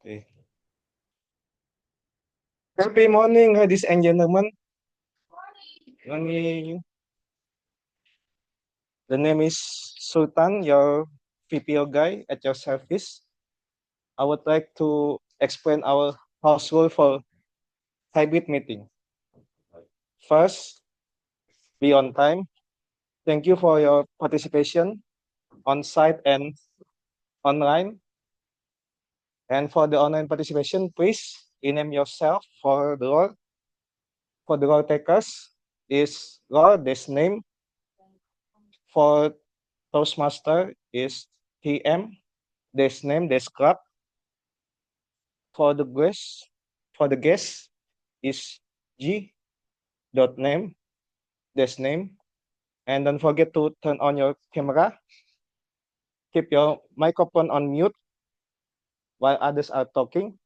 Okay. Happy morning, ladies and gentlemen. Morning. The name is Sulthan, your PPO guy at your service. I would like to explain our house rule for hybrid meeting. First, be on time. Thank you for your participation on site and online. And for the online participation, please rename yourself for the role. For the role takers is role, this name. For Toastmaster is TM, this name, this club. For the guest is G dot name, this name. And don't forget to turn on your camera. Keep your microphone on mute while others are talking.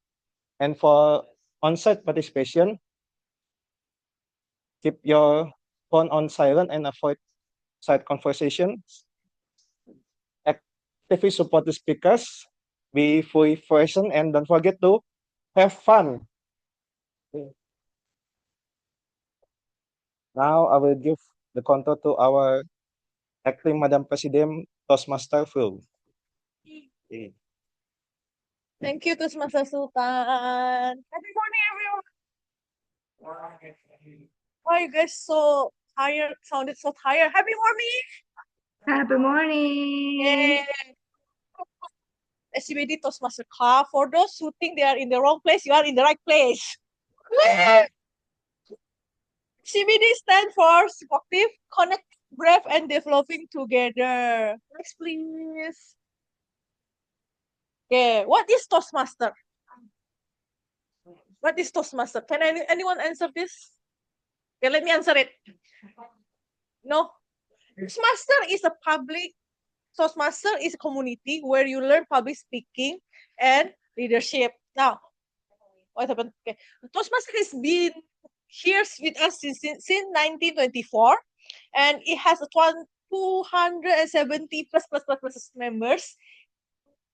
And for on-site participation, keep your phone on silent and avoid side conversations. Actively support the speakers. Be fully present and don't forget to have fun. Now I will give the control to our acting Madam President Toastmaster Phil. Okay. Thank you, Toastmaster Sultan. Happy morning, everyone. Why you guys so tired? Sounded so tired. Happy morning. Happy morning. Yay. SCBD Toastmaster Club. For those who think they are in the wrong place, you are in the right place. CBD stands for Supportive, Connect, Brave, and Developing Together. Next, please. Okay, what is Toastmaster? What is Toastmaster? Can anyone answer this? Okay, let me answer it. No? Toastmaster is a public, Toastmaster is a community where you learn public speaking and leadership. Now, what happened? Okay. Toastmaster has been here with us since 1924, and it has 270 plus members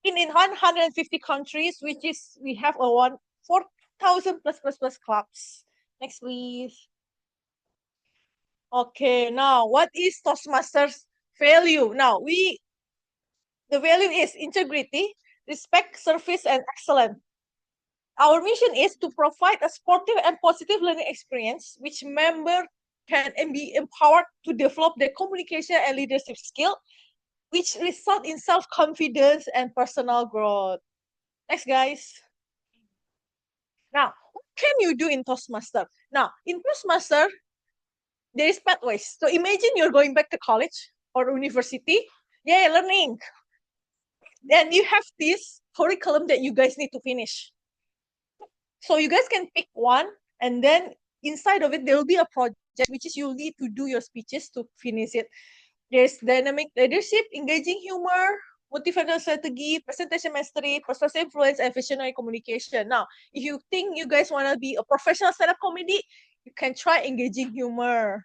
in 150 countries, which is we have a 4,000 plus clubs. Next, please. Okay, now what is Toastmasters value? Now the value is integrity, respect, service, and excellence. Our mission is to provide a sportive and positive learning experience which member can be empowered to develop their communication and leadership skill, which result in self-confidence and personal growth. Next, guys. Now, what can you do in Toastmaster? Now, in Toastmaster, there is pathways. So imagine you're going back to college or university. Yeah, learning. Then you have this curriculum that you guys need to finish. So you guys can pick one, and then inside of it, there will be a project, which is you'll need to do your speeches to finish it. There's dynamic leadership, engaging humor, motivational strategy, presentation mastery, persuasive influence, and visionary communication. Now, if you think you guys want to be a professional stand-up comedy, you can try engaging humor.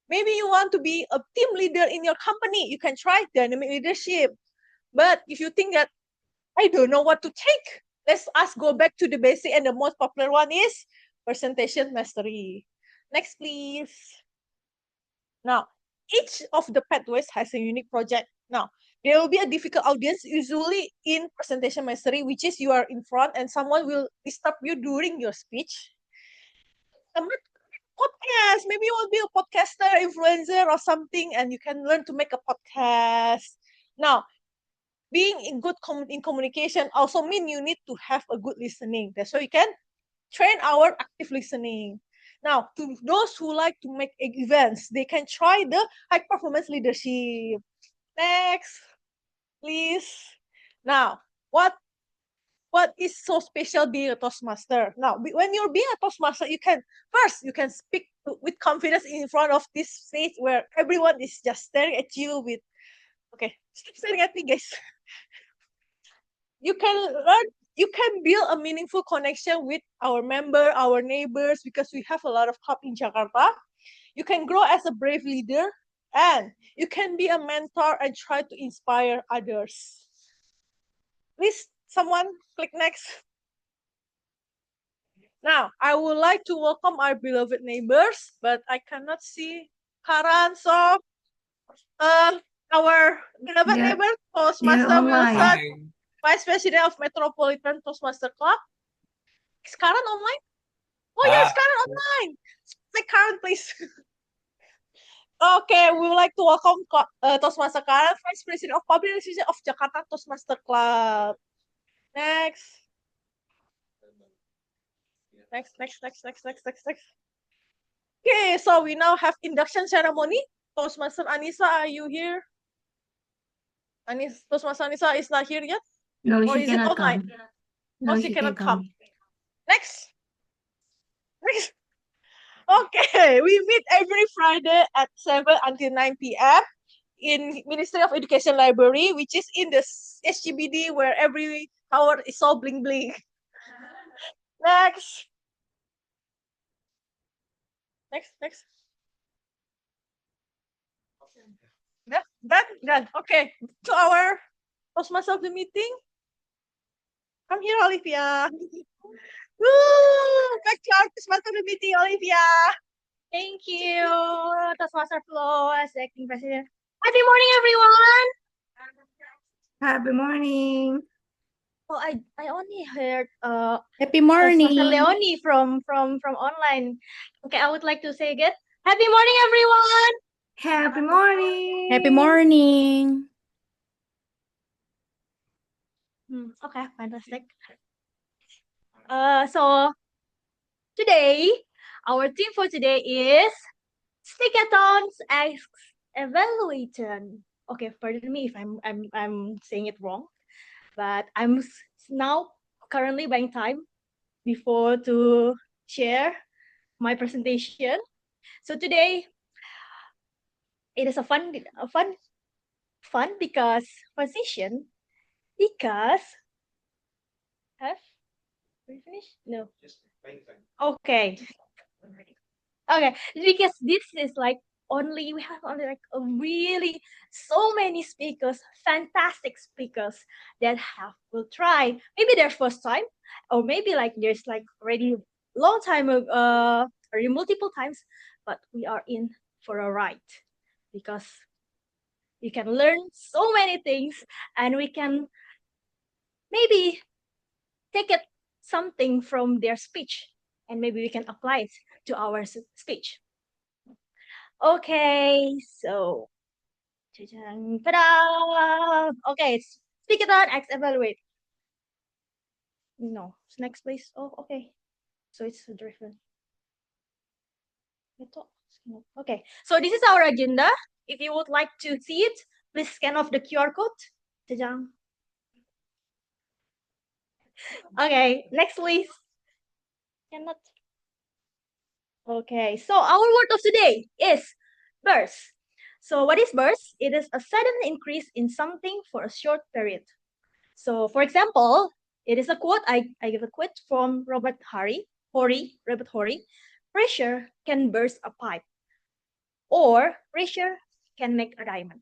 Maybe you want to be a team leader in your company, you can try dynamic leadership. But if you think that I don't know what to take, let's go back to the basic, and the most popular one is presentation mastery. Next, please. Now, each of the pathways has a unique project. Now, there will be a difficult audience, usually in presentation mastery, which is you are in front and someone will disturb you during your speech. Podcast, maybe you will be a podcaster, influencer, or something, and you can learn to make a podcast. Now, being in good in communication also mean you need to have a good listening. That's why you can train our active listening. Now, to those who like to make events, they can try the high performance leadership. Next, please. Now, what is so special being a Toastmaster? Now, when you're being a Toastmaster, you can speak with confidence in front of this stage where everyone is just staring at you with, okay, stop staring at me, guys. You can build a meaningful connection with our neighbors, because we have a lot of club in Jakarta. You can grow as a brave leader, and you can be a mentor and try to inspire others. Please, someone click next. Now, I would like to welcome our beloved neighbors, but I cannot see Karan, so our beloved They're neighbor, Toastmaster online. Wilson, Vice President of Metropolitan Toastmaster Club. Is Karan online? Oh, yes, Karan online. Say Karan, please. Okay, we would like to welcome Toastmaster Karan, Vice President of Public Relations of Jakarta Toastmaster Club. Next. Next. Okay, so we now have induction ceremony. Toastmaster Anissa, are you here? Toastmaster Anissa is not here yet? No, Or she is it cannot online? come. Oh, No, she cannot can come. Next. Okay, we meet every Friday at 7 until 9 p.m. in Ministry of Education Library, which is in the SGBD where every hour is so bling bling. Next. Next. Yeah, done. Okay, to our Toastmaster of the meeting. Come here, Olivia. Woo! Back to our Toastmaster of the meeting, Olivia. Thank you, Toastmaster Flo, as the acting president. Happy morning, everyone. Happy morning. Oh, I only heard Happy Toastmaster morning. Leonie from online. Okay, I would like to say again. Happy morning, everyone. Happy morning. Happy morning. Okay, fantastic. So today, our theme for today is Speakathon's asks Evaluator. Okay, pardon me if I'm saying it wrong, but I'm now currently buying time before to share my presentation. So today it is a fun because position because have we finished? No. Okay. Okay, because this is like we have only like a really so many speakers, fantastic speakers that will try maybe their first time, or maybe like there's like already long time already multiple times, but we are in for a ride because we can learn so many things and we can maybe take it something from their speech and maybe we can apply it to our speech. Okay, so ta-da! Okay, Speakathon X Evaluate. No, next please. Oh, okay. So it's different. Okay, so this is our agenda. If you would like to see it, please scan off the QR code. Ta-da! Okay, next please. Cannot. Okay, so our word of today is burst. So what is burst? It is a sudden increase in something for a short period. So for example, it is a quote. I give a quote from Robert Horry. Pressure can burst a pipe, or pressure can make a diamond.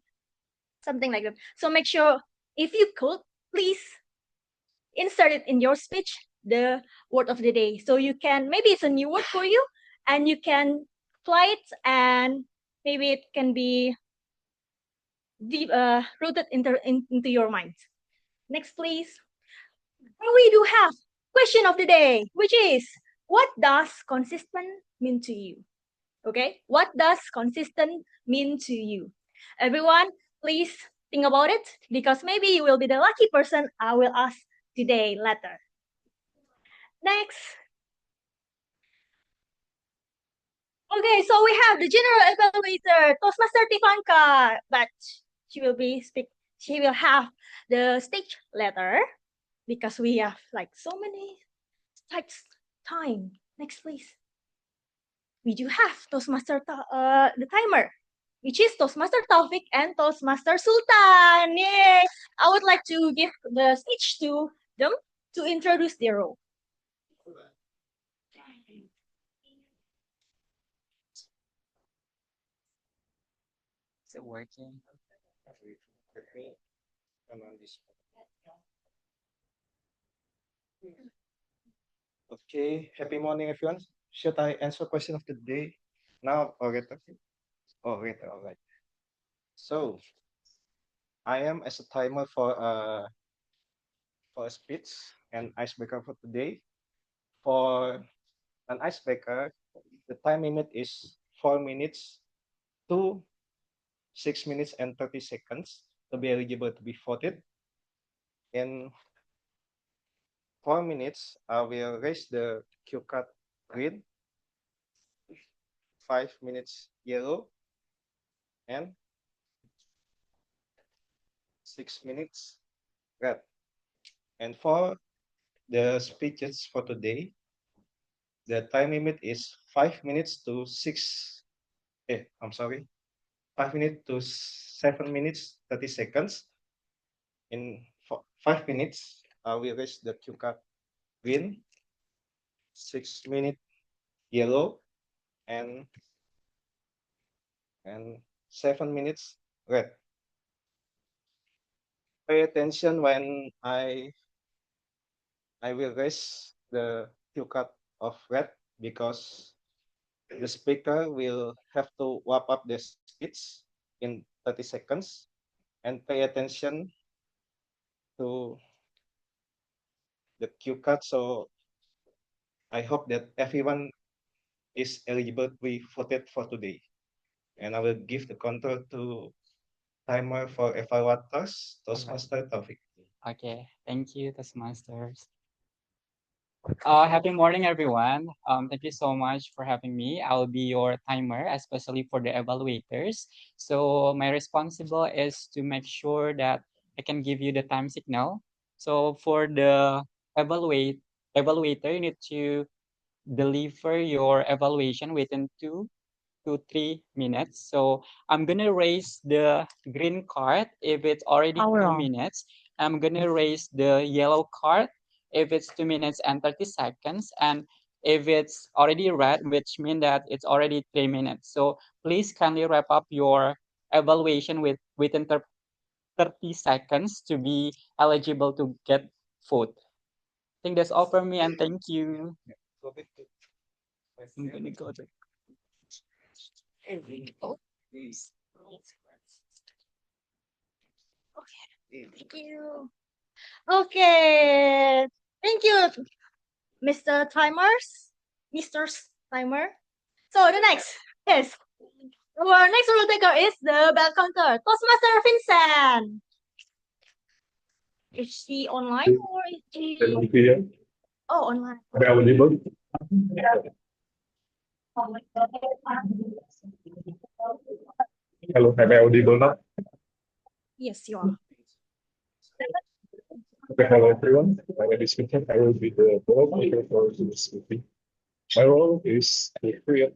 Something like that. So make sure, if you could, please insert it in your speech, the word of the day. So you can, maybe it's a new word for you, and you can apply it, and maybe it can be deep, rooted into your mind. Next, please. And we do have question of the day, which is, what does consistent mean to you? Okay, what does consistent mean to you? Everyone, please think about it, because maybe you will be the lucky person I will ask today later. Next. Okay, so we have the general evaluator, Toastmaster Tifanka, but she will have the stage later because we have like so many types time. Next, please. We do have Toastmaster the timer, which is Toastmaster Taufiq and Toastmaster Sulthan. Yay! I would like to give the speech to them to introduce their role. Is it working? Okay, happy morning, everyone. Should I answer question of the day now or later? Oh, later, all right. So, I am as a timer for a speech and icebreaker for today. For an icebreaker, the time limit is 4 minutes to 6 minutes and 30 seconds to be eligible to be voted. In 4 minutes, I will raise the cue card green, 5 minutes yellow, and 6 minutes red. And for the speeches for today, the time limit is 5 minutes to 5 minutes to 7 minutes 30 seconds. In 5 minutes, I will raise the cue card green, 6 minutes yellow, and 7 minutes red. Pay attention when I will raise the cue card of red because the speaker will have to wrap up the speech in 30 seconds, and pay attention to the cue card. So I hope that everyone is eligible to be voted for today. And I will give the control to timer for evaluators, Toastmaster Taufiq. Okay, thank you, Toastmasters. Happy morning, everyone. Thank you so much for having me. I'll be your timer, especially for the evaluators. So my responsible is to make sure that I can give you the time signal. So for the evaluator, you need to deliver your evaluation within 2 to 3 minutes. So I'm gonna raise the green card if it's already 2 minutes. I'm gonna raise the yellow card if it's 2 minutes and 30 seconds. And if it's already red, which means that it's already 3 minutes. So please kindly wrap up your evaluation within 30 seconds to be eligible to get vote. I think that's all for me, and thank you. I'm gonna go to Thank you. Okay. Thank you, Mr. Timers. Mr. Timer. So the next is our next rule taker is the bell counter. Toastmaster Vincent. Is she online or is she? Olivia, Oh, online. available. Hello, am I audible now? Yes, you are. Okay, hello everyone. My name is Vincent. I will be the ball maker for this meeting. My role is to create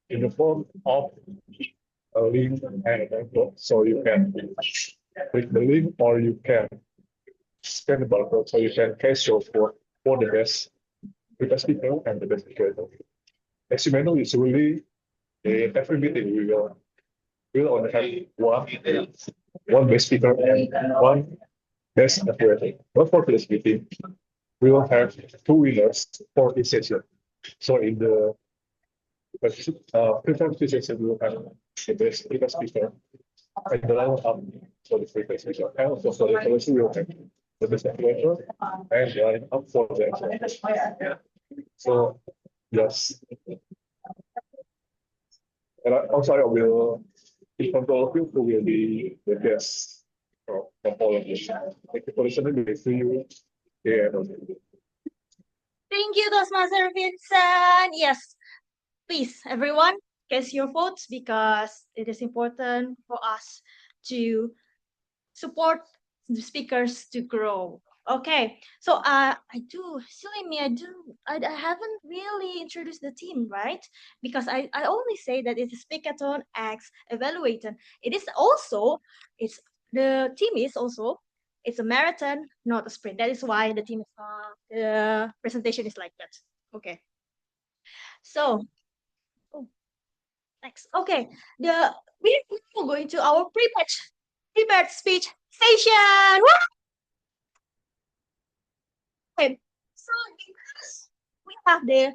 in the form of a link and a barcode, so you can click the link or you can scan the barcode, so you can cast your vote for the best speaker and the best speaker. As you may know, usually in every meeting we will only have one best speaker and one best evaluator. But for this meeting, we will have two winners for each session. So in the preferred session, we will have the best speaker and the level up for the preferred speaker. And also for the evaluation, we will have the best evaluator and the line up for the evaluator. So yes. And also I will inform all of you who will be the guests from all of you. Thank you for listening. We'll see you here. Thank you, Toastmaster Vincent. Yes, please, everyone, cast your votes because it is important for us to support the speakers to grow. Okay, so silly me, I haven't really introduced the team, right? Because I only say that it's Speakathon X Evaluator. It's the team is also, it's a marathon, not a sprint. That is why the team the presentation is like that. Okay. So, next. Okay, we're now going to our prepared speech session. Woo! Okay, so have the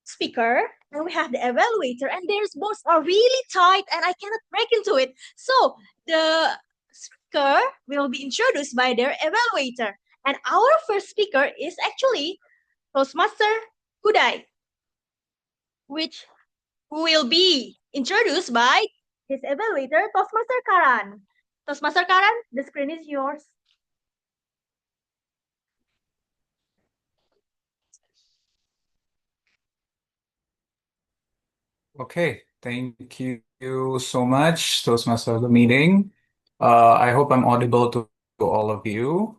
speaker and we have the evaluator, and their bonds are really tight and I cannot break into it. So the speaker will be introduced by their evaluator. And our first speaker is actually Toastmaster Huday, which will be introduced by his evaluator, Toastmaster Karan. Toastmaster Karan, the screen is yours. Okay, thank you so much, Toastmaster of the meeting. I hope I'm audible to all of you.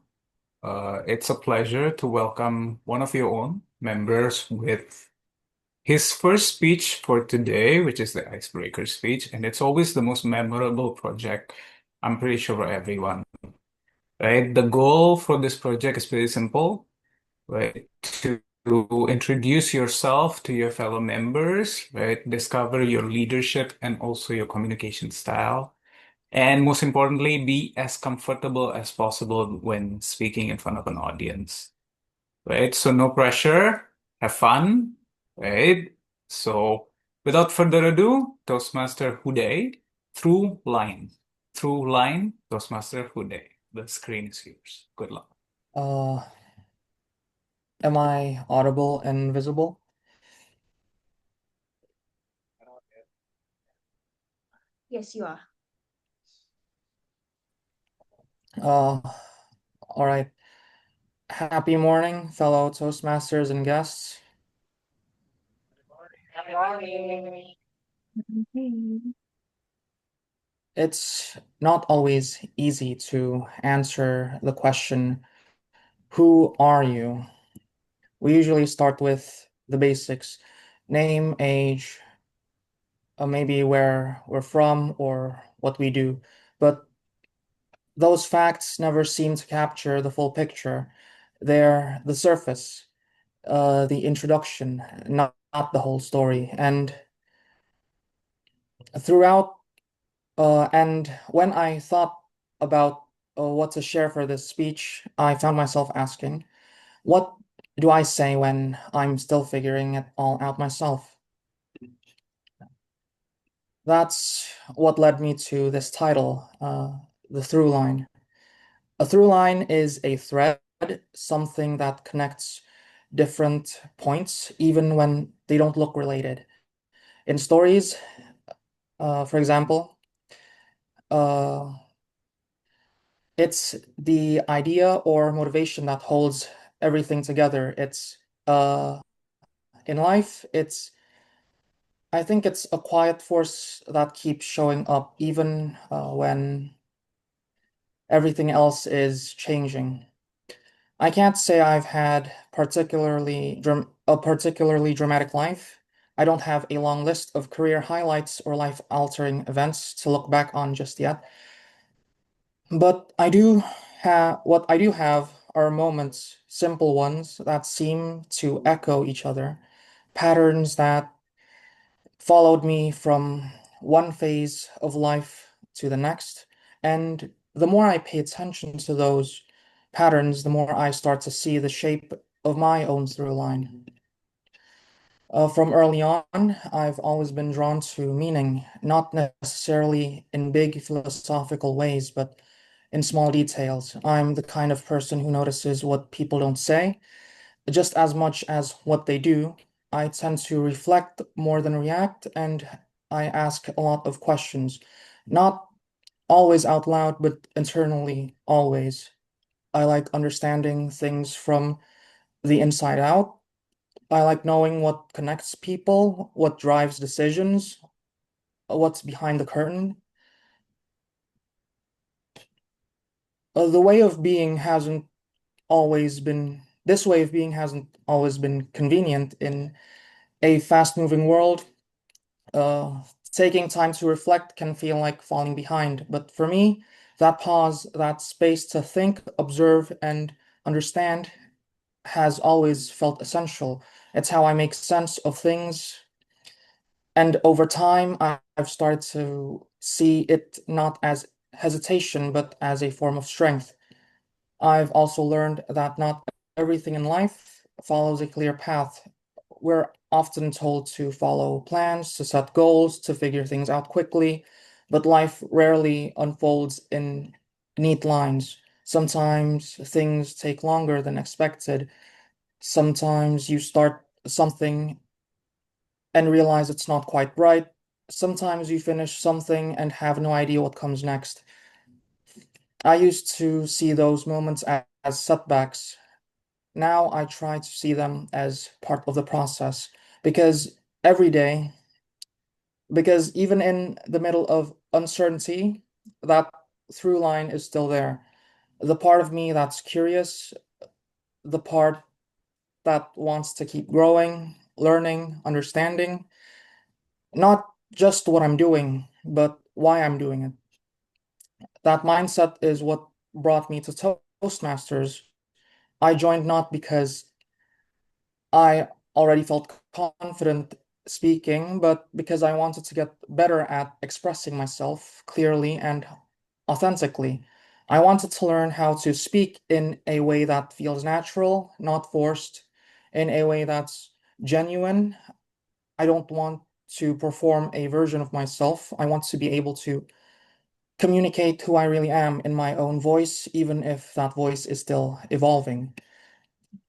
It's a pleasure to welcome one of your own members with his first speech for today, which is the icebreaker speech, and it's always the most memorable project, I'm pretty sure, for everyone. Right? The goal for this project is pretty simple, right? To introduce yourself to your fellow members, right? Discover your leadership and also your communication style. And most importantly, be as comfortable as possible when speaking in front of an audience, right? So no pressure, have fun, right? So without further ado, Toastmaster Huday, through line. Through line, Toastmaster Huday. The screen is yours. Good luck. Am I audible and visible? Yes, you are. All right. Happy morning, fellow Toastmasters and guests. It's not always easy to answer the question, who are you? We usually start with the basics, name, age, maybe where we're from or what we do. But those facts never seem to capture the full picture. They're the surface, the introduction, not the whole story. And throughout, and when I thought about what to share for this speech, I found myself asking, what do I say when I'm still figuring it all out myself? That's what led me to this title, The Through Line. A through line is a thread, something that connects different points, even when they don't look related. In stories, for example, uh, it's the idea or motivation that holds everything together. It's in life, I think it's a quiet force that keeps showing up even when everything else is changing. I can't say I've had a particularly dramatic life. I don't have a long list of career highlights or life-altering events to look back on just yet. But what I do have are moments, simple ones that seem to echo each other, patterns that followed me from one phase of life to the next. And the more I pay attention to those patterns, the more I start to see the shape of my own through line. From early on, I've always been drawn to meaning, not necessarily in big philosophical ways, but in small details. I'm the kind of person who notices what people don't say just as much as what they do. I tend to reflect more than react, and I ask a lot of questions, not always out loud, but internally, always. I like understanding things from the inside out. I like knowing what connects people, what drives decisions, what's behind the curtain. The way of being hasn't always been, this way of being hasn't always been convenient in a fast-moving world. Taking time to reflect can feel like falling behind, but for me, that pause, that space to think, observe, and understand has always felt essential. It's how I make sense of things. And over time, I've started to see it not as hesitation, but as a form of strength. I've also learned that not everything in life follows a clear path. we're often told to follow plans, to set goals, to figure things out quickly, but life rarely unfolds in neat lines. Sometimes things take longer than expected. Sometimes you start something and realize it's not quite right. Sometimes you finish something and have no idea what comes next. I used to see those moments as setbacks. Now I try to see them as part of the process because every day, because even in the middle of uncertainty, that through line is still there. The part of me that's curious, the part that wants to keep growing, learning, understanding, not just what I'm doing, but why I'm doing it. That mindset is what brought me to Toastmasters. I joined not because I already felt confident speaking, but because I wanted to get better at expressing myself clearly and authentically. I wanted to learn how to speak in a way that feels natural, not forced, in a way that's genuine. I don't want to perform a version of myself. I want to be able to communicate who I really am in my own voice, even if that voice is still evolving.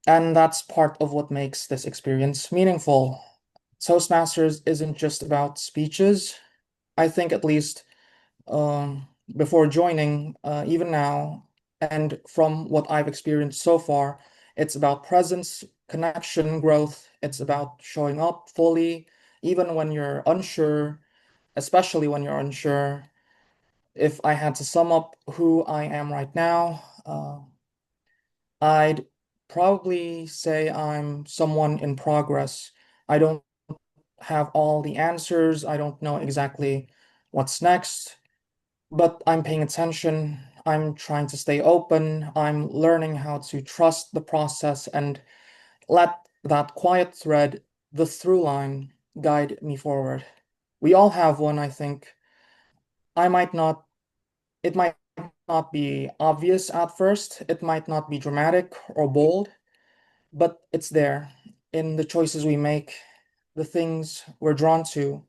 And that's part of what makes this experience meaningful. Toastmasters isn't just about speeches. I think, at least before joining, even now, and from what I've experienced so far, it's about presence, connection, growth. It's about showing up fully, even when you're unsure, especially when you're unsure. If I had to sum up who I am right now, I'd probably say I'm someone in progress. I don't have all the answers. I don't know exactly what's next, but I'm paying attention. I'm trying to stay open. I'm learning how to trust the process and let that quiet thread, the through line, guide me forward. We all have one, I think. I might not, it might not be obvious at first. It might not be dramatic or bold, but it's there in the choices we make, the things we're drawn to,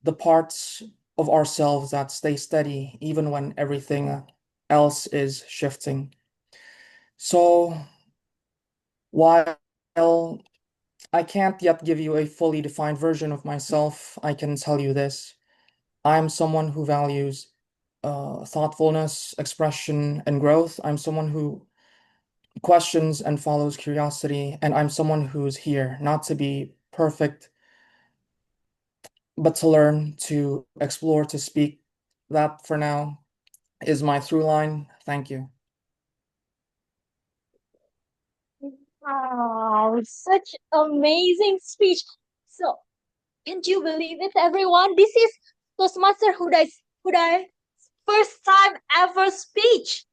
the parts of ourselves that stay steady even when everything else is shifting. So while I can't yet give you a fully defined version of myself, I can tell you this. I'm someone who values thoughtfulness, expression, and growth. I'm someone who questions and follows curiosity, and I'm someone who's here not to be perfect, but to learn, to explore, to speak. That for now is my through line. Thank you. Wow, such amazing speech. So, can't you believe it, everyone? This is Toastmaster Huday's first time ever speech.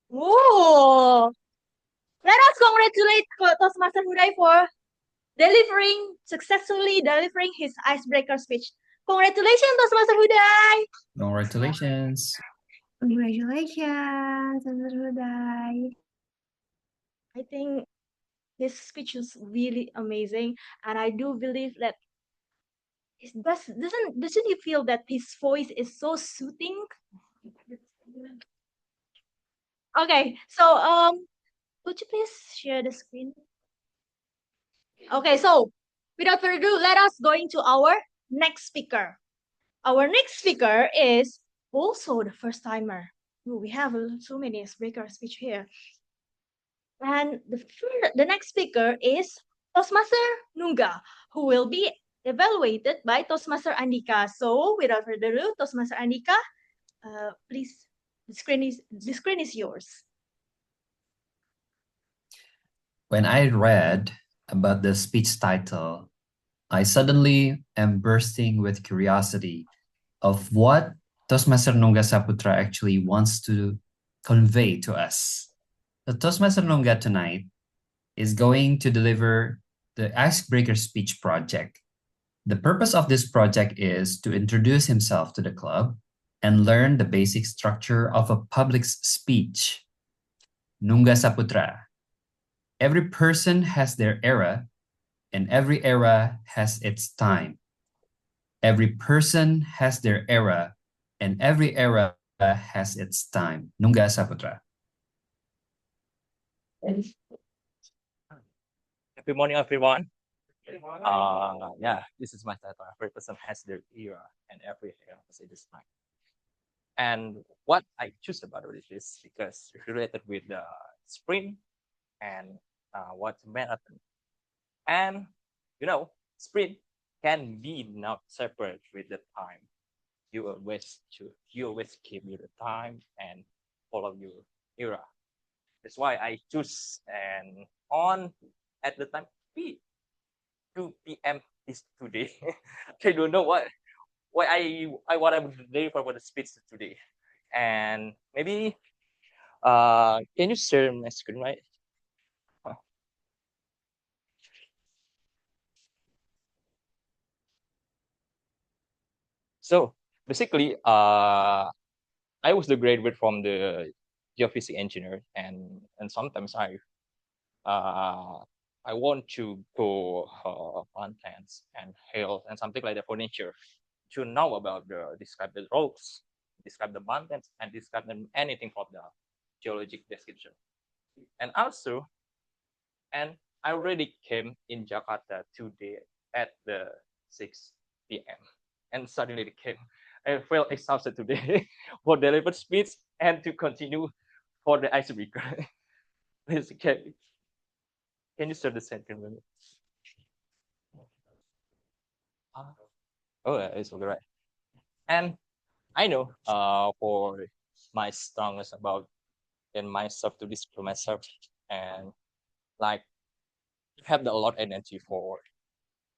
Whoa! Let us congratulate Toastmaster Huday for successfully delivering his icebreaker speech. Congratulations, Toastmaster Huday! Congratulations. Congratulations, Mr. Huday. I think his speech was really amazing, and I do believe that doesn't you feel that his voice is so soothing? Okay, so could you please share the screen? Okay, so without further ado, let us go into our next speaker. Our next speaker is also the first timer. Ooh, we have so many icebreaker speech here. And the next speaker is Toastmaster Nungga, who will be evaluated by Toastmaster Andhyka. So without further ado, Toastmaster Andhyka, please, the screen is yours. When I read about the speech title, I suddenly am bursting with curiosity of what Toastmaster Nungga Saputra actually wants to convey to us. The Toastmaster Nungga tonight is going to deliver the Icebreaker Speech Project. The purpose of this project is to introduce himself to the club and learn the basic structure of a public speech. Nungga Saputra. Every person has their era and every era has its time. Every person has their era, and every era has its time. Nungga Saputra. Happy morning, everyone. This is my title. Every person has their era, and every era has its time. And what I choose about it is because it's related with the sprint and what's marathon. And sprint can be not separate with the time. You always keep your time and follow your era. That's why I choose and on at the time 2 p.m. is today. I don't know what I'm ready for the speech today. And maybe can you share my screen, right? So basically, I was the graduate from the geophysics engineer, and sometimes I want to go mountains and hills and something like that for nature, to know about describe the rocks, describe the mountains, and describe anything from the geologic description. And also, and I already came in Jakarta today at the 6 p.m. and suddenly it came. I felt exhausted today for deliver speech and to continue for the icebreaker. Please, can you start the second one? Oh, it's all right. And I know for my strongest about in myself to describe myself and like have a lot of energy for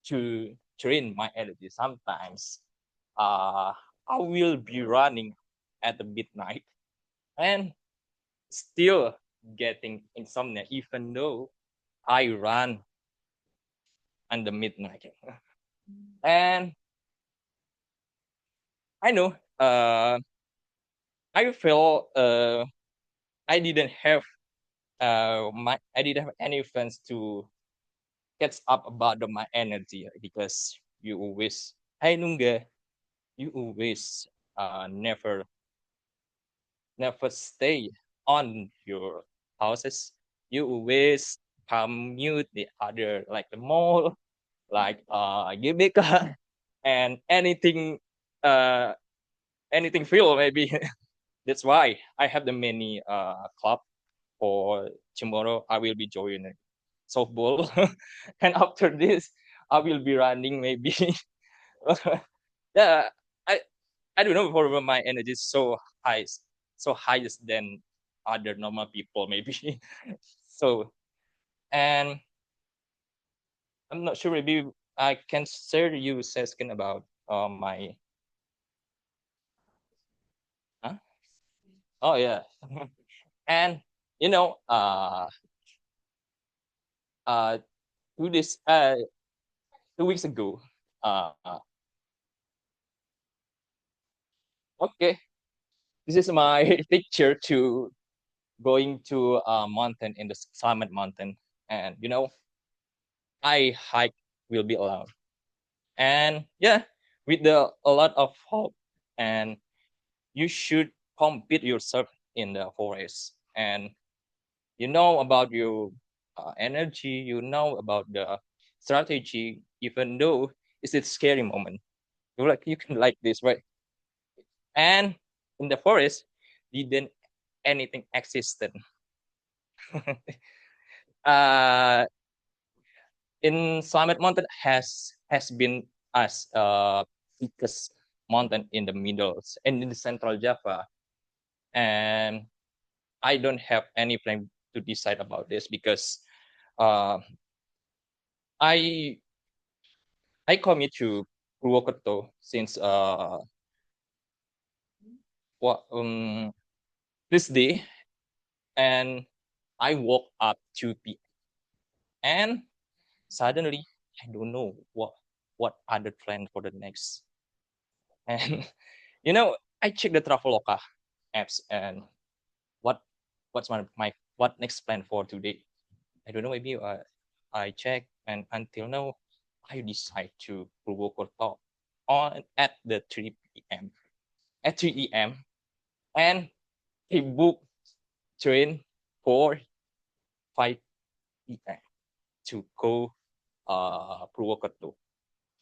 to train my energy. Sometimes I will be running at the midnight and still getting insomnia even though I run in the midnight. And I know I feel I didn't have I didn't have any friends to catch up about my energy because you always Nungga, you always never stay on your houses. You always commute the other like the mall, like GBK and anything feel maybe. That's why I have the many club for tomorrow. I will be joining softball, and after this, I will be running maybe. Yeah, I don't know for my energy is so highest than other normal people maybe. So, and I'm not sure maybe I can share you asking about my. Huh? Oh yeah, and you know uh 2 days 2 weeks ago okay, this is my picture to going to a mountain in the summit mountain, and I hike will be allowed, and yeah, with a lot of hope, and you should compete yourself in the forest, and about your energy, about the strategy, even though it's a scary moment. You can like this, right? And in the forest, didn't anything existed. In Summit Mountain has been as biggest mountain in the middle and in the central Java, and I don't have any plan to decide about this because I commit to Purwokerto since this day, and I woke up 2 p.m. and suddenly I don't know what other plan for the next. And I check the Traveloka apps and what's my what next plan for today. I don't know, maybe I check And until now, I decide to Purwokerto on at the 3 p.m. At 3 a.m. and he booked train for 5 p.m. to go Purwokerto.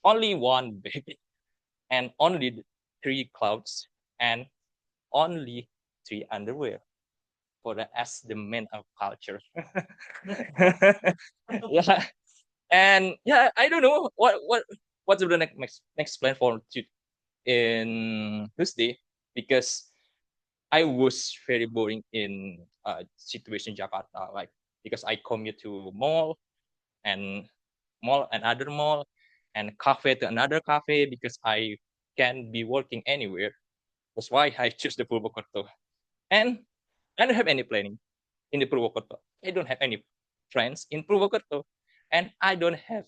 Only one baby and only 3 clouds and only 3 underwear for the as the man of culture. Yeah, and yeah, I don't know what's the next plan for in Tuesday, because I was very boring in situation Jakarta, like because I commute to mall and other mall and cafe to another cafe because I can be working anywhere. That's why I choose the Purwokerto. And I don't have any planning in the Purwokerto. I don't have any friends in Purwokerto, and I don't have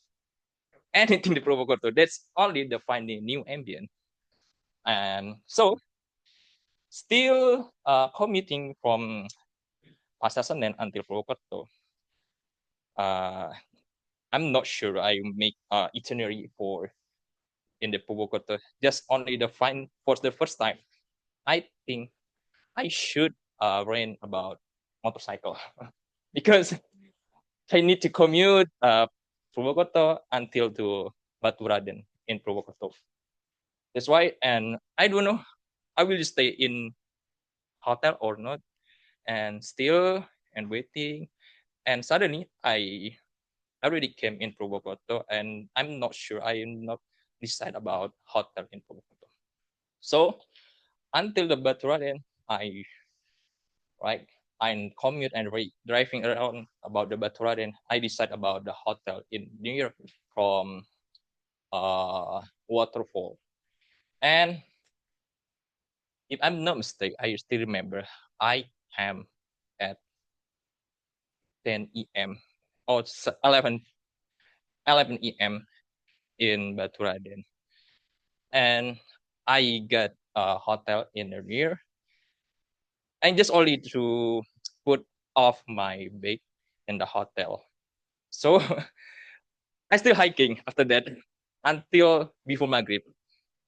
anything in the Purwokerto. That's only the finding new ambient. And so still commuting from Pasar Senen until Purwokerto. I'm not sure I make itinerary for in the Purwokerto. Just only the find for the first time. I think I should rent about motorcycle because I need to commute Purwokerto until to Baturaden in Purwokerto. That's why, and I don't know, I will stay in hotel or not, and still and waiting, and suddenly I already came in Purwokerto, and I'm not sure. I am not decide about hotel in Purwokerto. So until the Baturaden, I'm commute and driving around about the Baturaden. I decide about the hotel in near from waterfall. And if I'm not mistaken, I still remember I am at 10 a.m. or 11 a.m. in Baturaden. And I got a hotel in the near. And just only to put off my bag in the hotel. So I still hiking after that until before Maghrib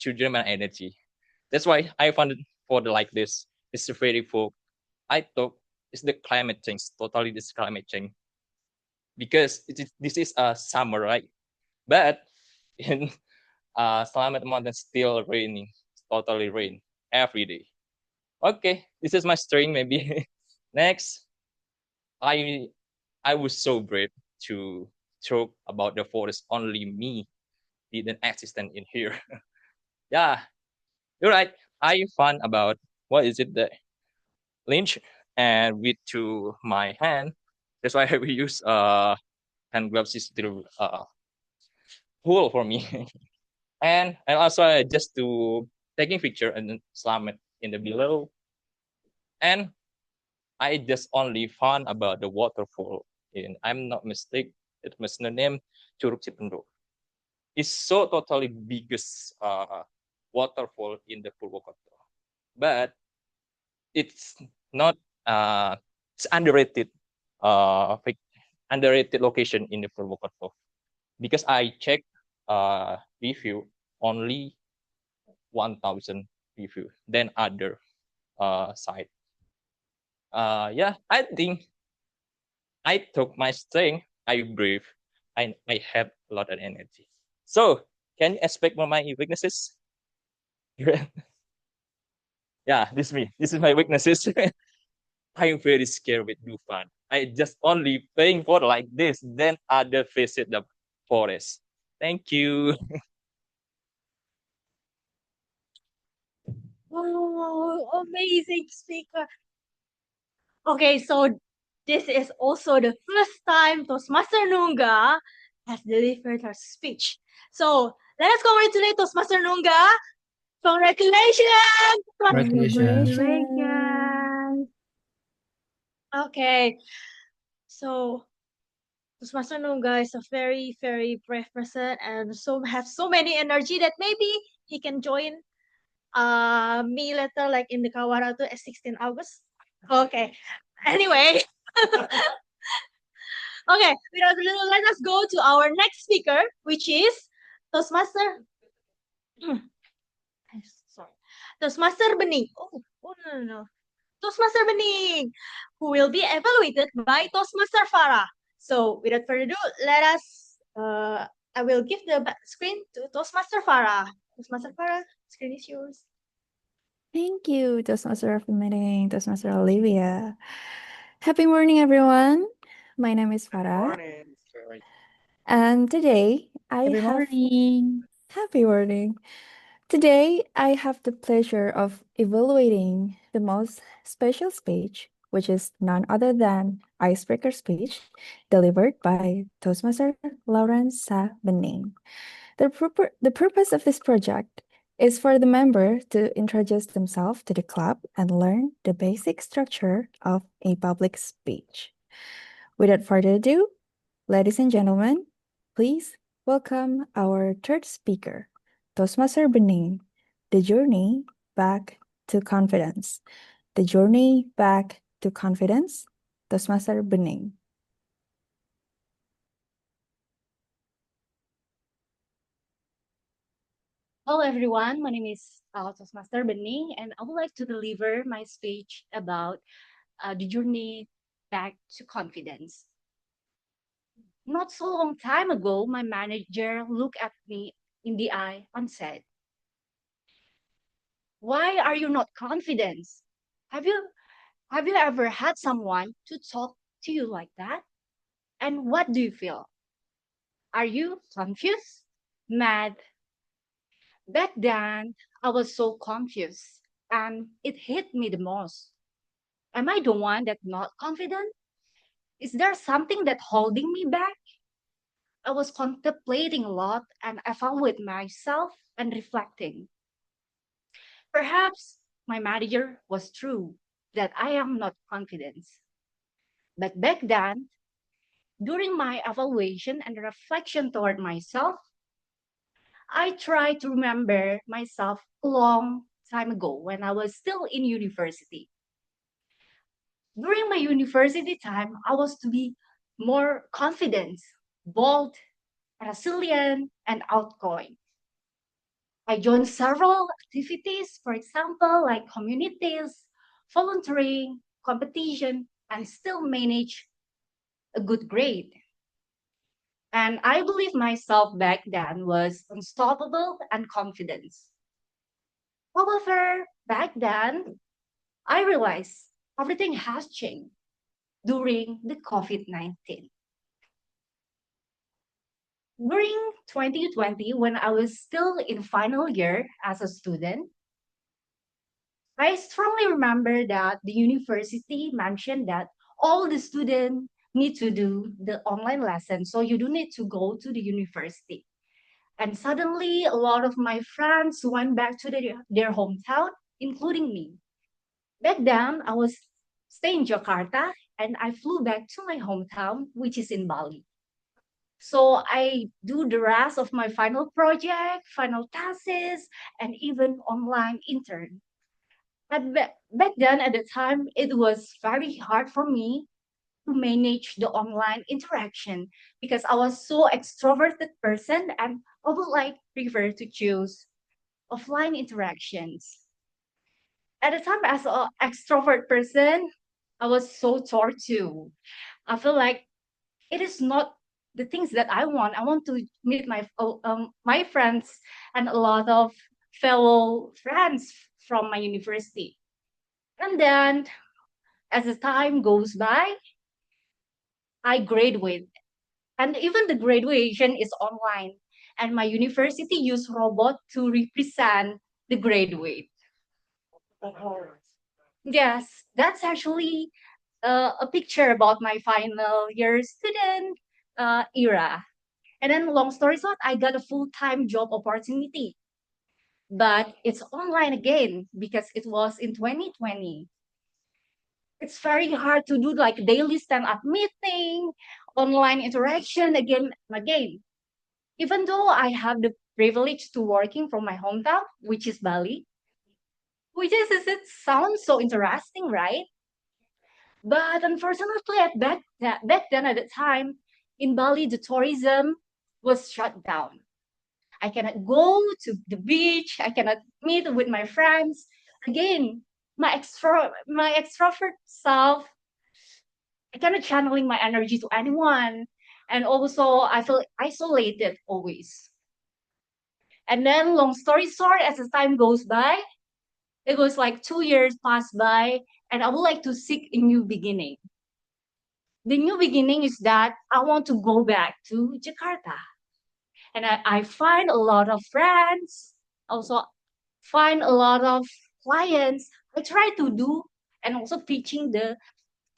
to drain my energy. That's why I found it for the like this. It's very full. I thought it's the climate change, totally this climate change. Because this is a summer, right? But in Salamat Mountain still raining, totally rain every day. Okay, this is my string maybe. Next, I was so brave to talk about the forest. Only me didn't existent in here. Yeah, you're right. I found about what is it the lynch and with to my hand. That's why we use hand gloves is still cool for me. And also just to taking picture and slam it in the below. And I just only found about the waterfall in I'm not mistaken, it was the name Curug Cipendo. It's so totally biggest waterfall in the Purwokerto. But it's not it's underrated underrated location in the Purwokerto because I checked review only 1,000 review than other site. Yeah, I think I took my strength, I breathe, I have a lot of energy. So can you expect my weaknesses? Yeah, this is me. This is my weaknesses. I'm very scared with Dufan. I just only paying for like this, then other visit the forest. Thank you. Oh, amazing speaker. Okay, so this is also the first time Toastmaster Nungga has delivered her speech. So let us congratulate Toastmaster Nungga. Congratulations! Congratulations. Congratulations. Okay, so Toastmaster Nungga is a very, very brave person and so have so many energy that maybe he can join me later like in the Kawaratu at 16 August. Okay. Anyway. Okay, without further ado, let us go to our next speaker, which is Toastmaster. Sorry, Toastmaster Bening. Oh, no. Toastmaster Bening, who will be evaluated by Toastmaster Farah. So, without further ado, let us. I will give the screen to Toastmaster Farah. Toastmaster Farah, screen is yours. Thank you, Toastmaster of the meeting, Toastmaster Olivia. Happy morning, everyone. My name is Farah, and today I Happy have morning. happy morning. Today I have the pleasure of evaluating the most special speech, which is none other than icebreaker speech delivered by Toastmaster Lawrence Sa Bening. The purpose of this project is for the member to introduce themselves to the club and learn the basic structure of a public speech. Without further ado, ladies and gentlemen, please welcome our third speaker, Toastmaster Bening, the journey back to confidence. The journey back to confidence, Toastmaster Bening. Hello, everyone. My name is Toastmaster Bening, and I would like to deliver my speech about the journey back to confidence. Not so long time ago, my manager looked at me in the eye and said, "Why are you not confident? Have you ever had someone to talk to you like that? And what do you feel? Are you confused? Mad?" Back then, I was so confused, and it hit me the most. Am I the one that's not confident? Is there something that holding me back? I was contemplating a lot and evaluating myself and reflecting. Perhaps my manager was true that I am not confident. But back then, during my evaluation and reflection toward myself, I tried to remember myself a long time ago when I was still in university. During my university time, I was to be more confident, bold, resilient, and outgoing. I joined several activities, for example, like communities, volunteering, competition, and still manage a good grade. And I believe myself back then was unstoppable and confident. However, back then, I realized everything has changed during the COVID-19. During 2020, when I was still in final year as a student, I strongly remember that the university mentioned that all the students need to do the online lesson, so you don't need to go to the university. And suddenly, a lot of my friends went back to their hometown, including me. Back then, I was staying in Jakarta, and I flew back to my hometown, which is in Bali. So I do the rest of my final project, final thesis, and even online intern. But back then, at the time, it was very hard for me to manage the online interaction because I was so extroverted person and I would like prefer to choose offline interactions. At the time, as an extrovert person, I was so torn too. I feel like it is not the things that I want. I want to meet my friends and a lot of fellow friends from my university. And then as the time goes by, I graduate. And even the graduation is online. And my university used robot to represent the graduate. Yes, that's actually a picture about my final year student era. And then long story short, I got a full-time job opportunity. But it's online again because it was in 2020. It's very hard to do like daily stand-up meeting, online interaction again and again. Even though I have the privilege to working from my hometown, which is Bali, which is it sounds so interesting, right? But unfortunately, back then at the time, In Bali, the tourism was shut down. I cannot go to the beach. I cannot meet with my friends. Again, my extrovert self, I cannot channeling my energy to anyone. And also I feel isolated always. And then long story short, as the time goes by, it was like 2 years passed by, and I would like to seek a new beginning. The new beginning is that I want to go back to Jakarta. And I find a lot of friends, also find a lot of clients. I try to do and also pitching to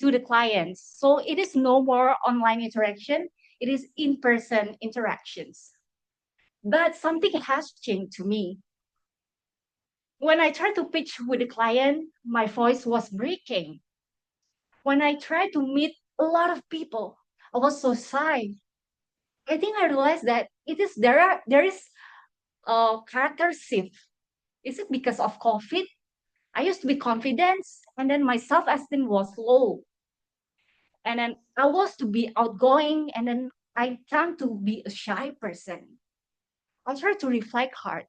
the clients. So it is no more online interaction, it is in-person interactions. But something has changed to me. When I tried to pitch with the client, my voice was breaking. When I tried to meet a lot of people, I was so shy. I think I realized that there is a character shift. Is it because of COVID? I used to be confident, and then my self-esteem was low. And then I was to be outgoing, and then I tend to be a shy person. I try to reflect hard.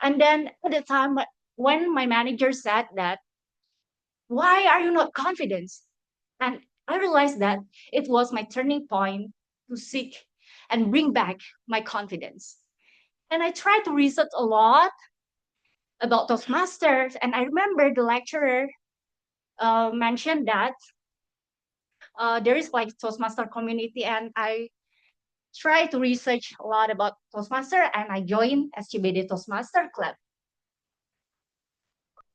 And then at the time when my manager said that, why are you not confident? And I realized that it was my turning point to seek and bring back my confidence. And I tried to research a lot about Toastmasters. And I remember the lecturer mentioned that there is like Toastmaster community, and I try to research a lot about Toastmaster, and I joined SCBD Toastmaster Club.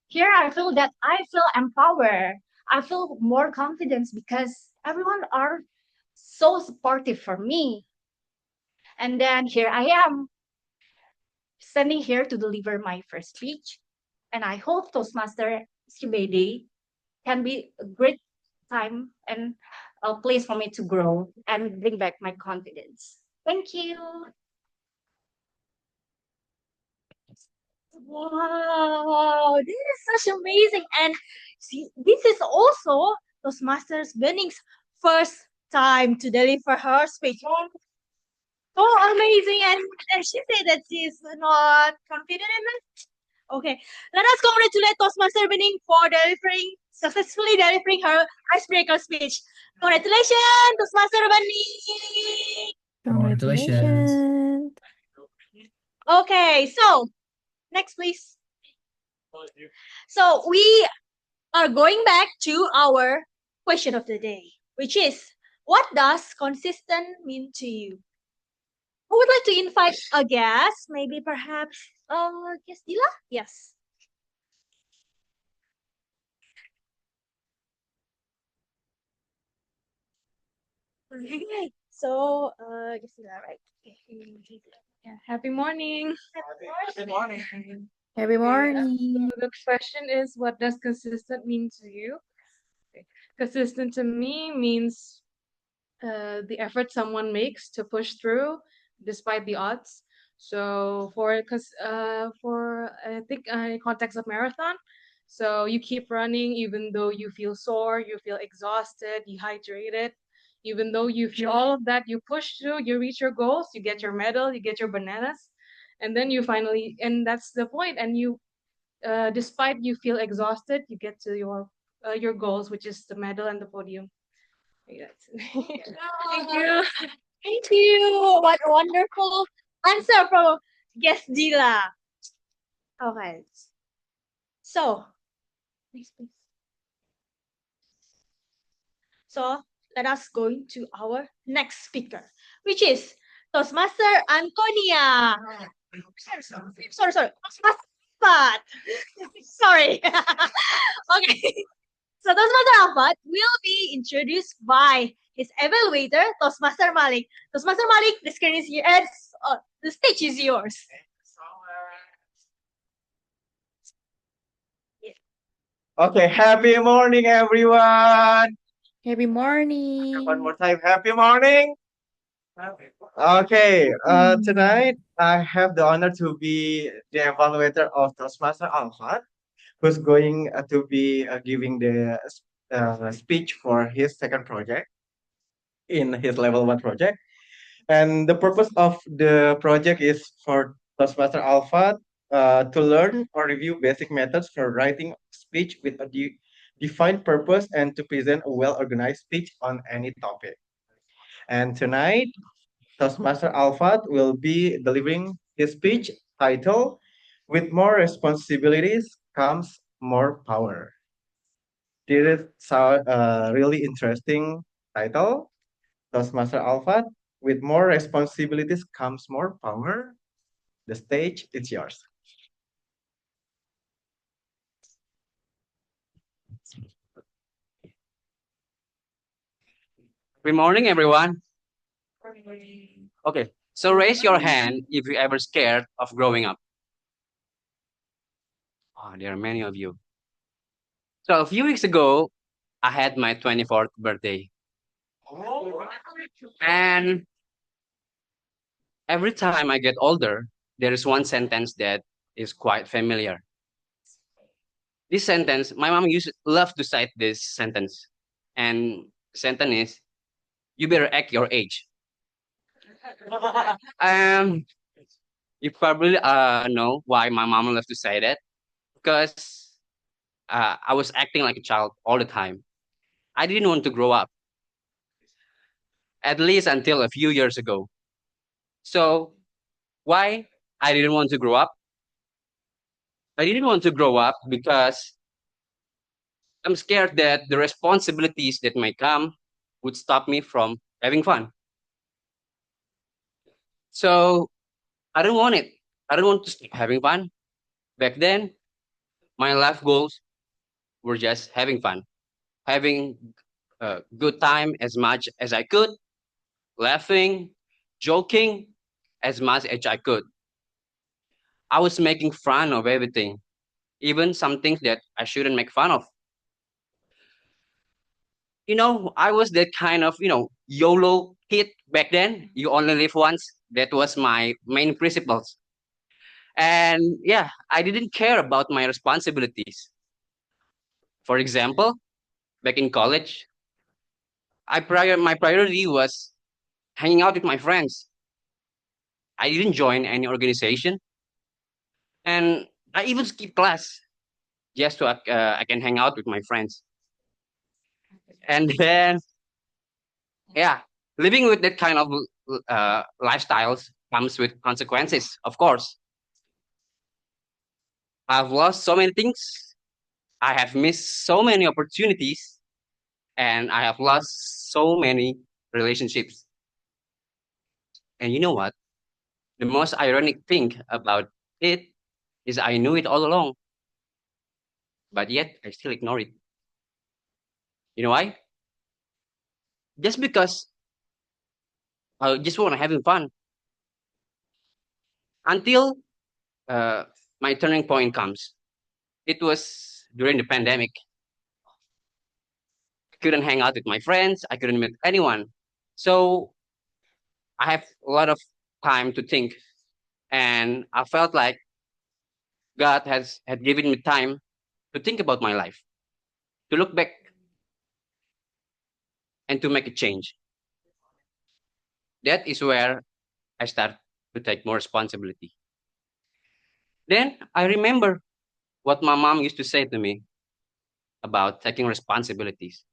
Here I feel that I feel empowered. I feel more confidence because everyone are so supportive for me. And then here I am, standing here to deliver my first speech. And I hope Toastmaster SCBD can be a great time and a place for me to grow and bring back my confidence. Thank you. Wow, this is such amazing. And see, this is also Toastmasters Benning's first time to deliver her speech. So amazing. And she said that she's not confident enough. Okay, let us congratulate Toastmaster Benning for successfully delivering her icebreaker speech. Congratulations, Toastmaster Benning. Congratulations. Okay, so next, please. So we are going back to our question of the day, which is, what does consistent mean to you? Who would like to invite a guest? Maybe perhaps guest Dila? Yes. Okay. So guest Dila, right? Okay. Yeah, happy morning. Happy morning. Happy morning. So the question is, what does consistent mean to you? Okay. Consistent to me means the effort someone makes to push through despite the odds. So for I think in context of marathon, so you keep running even though you feel sore, you feel exhausted, dehydrated. Even though you feel all of that, you push through, you reach your goals, you get your medal, you get your bananas, and then you finally, and that's the point. And you, despite you feel exhausted, you get to your goals, which is the medal and the podium. Yes. Thank you. Thank you. What a wonderful answer from guest Dila. Okay. So, next please. So let us go into our next speaker, which is Toastmaster Antonia. Sorry. Toastmaster Fath. Sorry. Okay. So Toastmaster Fath will be introduced by his evaluator, Toastmaster Malik. Toastmaster Malik, the screen is yours. The stage is yours. Okay, happy morning, everyone. Happy morning. One more time, happy morning. Okay, tonight I have the honor to be the evaluator of Toastmaster Alfat, who's going to be giving the speech for his second project. in his level 1 project. And the purpose of the project is for Toastmaster Alpha to learn or review basic methods for writing speech with a defined purpose and to present a well-organized speech on any topic. And tonight, Toastmaster Alpha will be delivering his speech titled "With More Responsibilities Comes More Power." This is a really interesting title. Toastmaster Alpha, with more responsibilities comes more power. The stage is yours. Good morning, everyone. Okay, so raise your hand if you ever scared of growing up. Oh, there are many of you. So a few weeks ago, I had my 24th birthday. And every time I get older, there is one sentence that is quite familiar. This sentence, my mom love to cite this sentence. And the sentence is, you better act your age. You probably know why my mom loves to say that. Because I was acting like a child all the time. I didn't want to grow up, at least until a few years ago. So, why I didn't want to grow up? I didn't want to grow up because I'm scared that the responsibilities that might come would stop me from having fun. So, I don't want it. I don't want to stop having fun. Back then, my life goals were just having fun, having a good time as much as I could, laughing, joking as much as I could. I was making fun of everything, even some things that I shouldn't make fun of. I was that kind of, YOLO kid back then. You only live once. That was my main principles. And yeah, I didn't care about my responsibilities. For example, back in college, my priority was hanging out with my friends. I didn't join any organization, and I even skipped class just so I can hang out with my friends. And then, yeah, living with that kind of lifestyles comes with consequences, of course. I've lost so many things. I have missed so many opportunities, and I have lost so many relationships. And you know what? The most ironic thing about it is I knew it all along, but yet I still ignore it. You know why? Just because I just want to having fun until my turning point comes. It was during the pandemic. I couldn't hang out with my friends. I couldn't meet anyone. So I have a lot of time to think, and I felt like God had given me time to think about my life, to look back, and to make a change. That is where I start to take more responsibility. Then I remember what my mom used to say to me about taking responsibilities.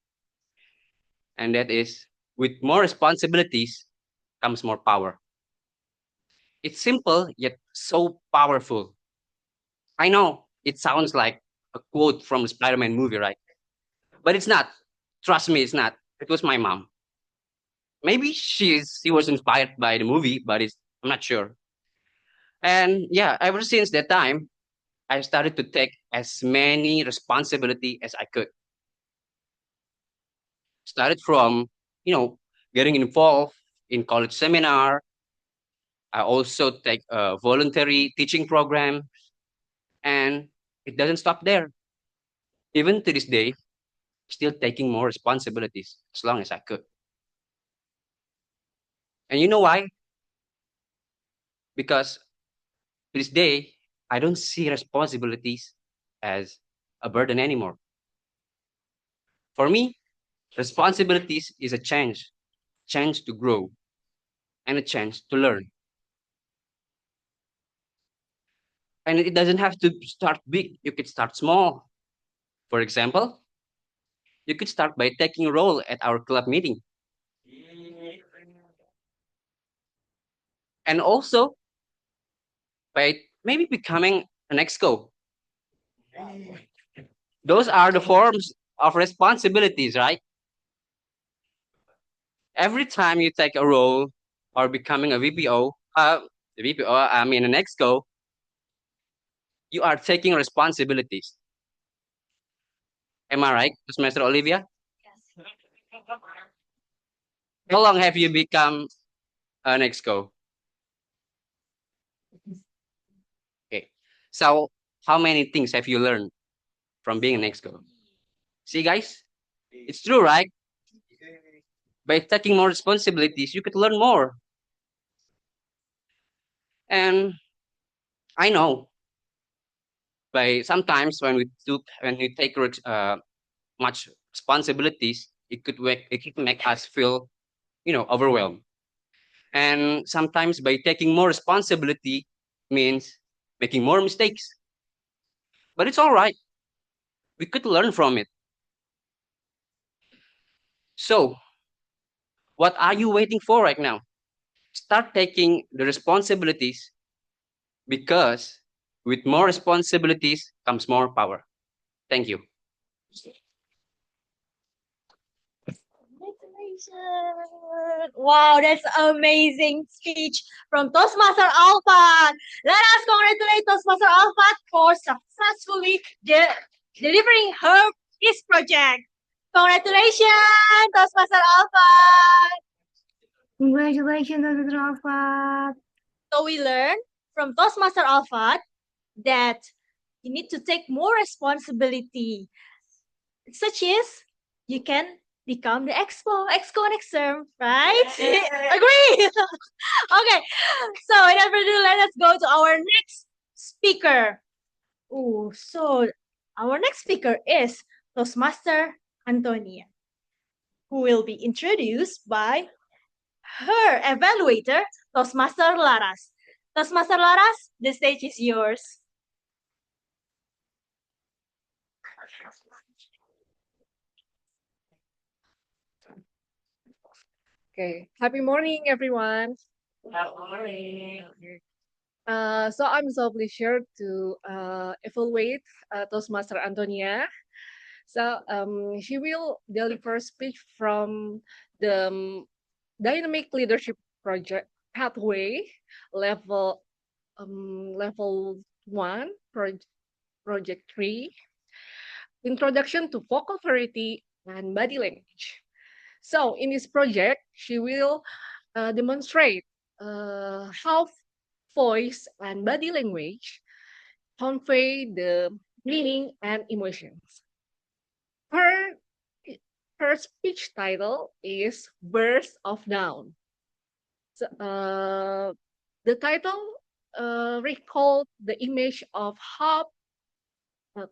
And that is, with more responsibilities comes more power. It's simple, yet so powerful. I know it sounds like a quote from a Spider-Man movie, right? But it's not. Trust me, it's not. It was my mom. Maybe she was inspired by the movie, but I'm not sure. And yeah, ever since that time, I started to take as many responsibility as I could. Started from, getting involved in college seminar. I also take a voluntary teaching program, and it doesn't stop there. Even to this day, still taking more responsibilities as long as I could. And you know why? Because to this day, I don't see responsibilities as a burden anymore. For me, responsibilities is a change. chance to grow, and a chance to learn. And it doesn't have to start big. You could start small. For example, you could start by taking a role at our club meeting. And also by maybe becoming an exco. Those are the forms of responsibilities, right? Every time you take a role or becoming a I mean an exco, you are taking responsibilities. Am I right, Mr. Olivia? Yes. How long have you become an exco? Okay. So how many things have you learned from being an exco? See, guys, it's true, right? By taking more responsibilities, you could learn more. And I know by sometimes when we take much responsibilities, it could make us feel, overwhelmed. And sometimes by taking more responsibility means making more mistakes. But it's all right. We could learn from it. So, what are you waiting for right now? Start taking the responsibilities, because with more responsibilities comes more power. Thank you. Wow, that's amazing speech from Toastmaster Alpha. Let us congratulate Toastmaster Alpha for successfully delivering his project. Congratulations, Toastmaster Alpha. Congratulations, Toastmaster Alpha. So we learned from Toastmaster Alpha that you need to take more responsibility, such as you can become the exco next term, right? Agree. Okay, so without further ado, let us go to our next speaker. Oh, so our next speaker is Toastmaster Antonia, who will be introduced by her evaluator, Toastmaster Laras. Toastmaster Laras, the stage is yours. Okay. Happy morning, everyone. Good morning. So I'm so pleased to evaluate Toastmaster Antonia. So she will deliver speech from the Dynamic Leadership Project Pathway level level 1 project 3, Introduction to Vocal Variety and Body Language. So in this project, she will demonstrate how voice and body language convey the meaning and emotions. Her, her speech title is Birth of Dawn. So, the title recalled the image of hope,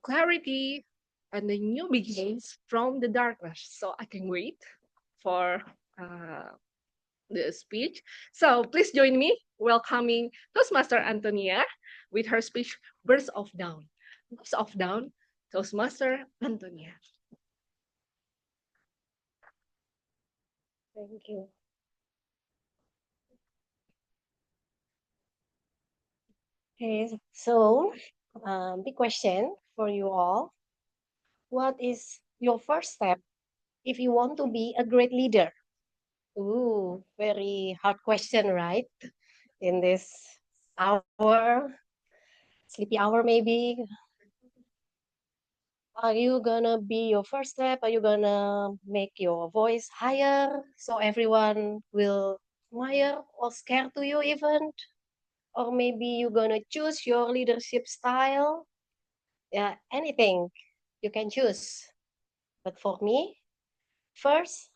clarity, and the new beginnings from the darkness. So I can wait for the speech. So please join me welcoming Toastmaster Antonia with her speech, Birth of Dawn. Birth of Dawn, Toastmaster Antonia. Thank you. Okay, so big question for you all. What is your first step if you want to be a great leader? Ooh, very hard question, right? In this hour, sleepy hour maybe. Are you gonna be your first step? Are you gonna make your voice higher so everyone will admire or scared to you even? Or maybe you're gonna choose your leadership style? Yeah, anything you can choose. But for me, first,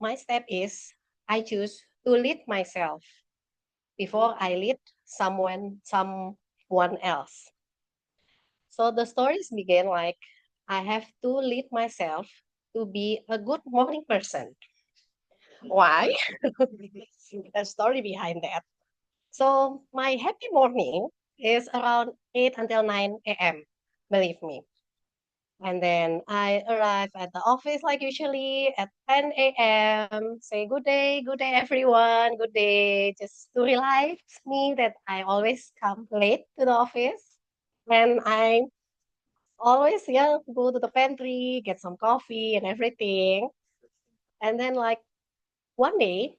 my step is I choose to lead myself before I lead someone else. So the stories begin like I have to lead myself to be a good morning person. Why? A story behind that. So my happy morning is around 8 until 9 a.m., believe me. And then I arrive at the office like usually at 10 a.m., say good day everyone, good day, just to relax me that I always come late to the office. And I always, go to the pantry, get some coffee and everything. And then like one day,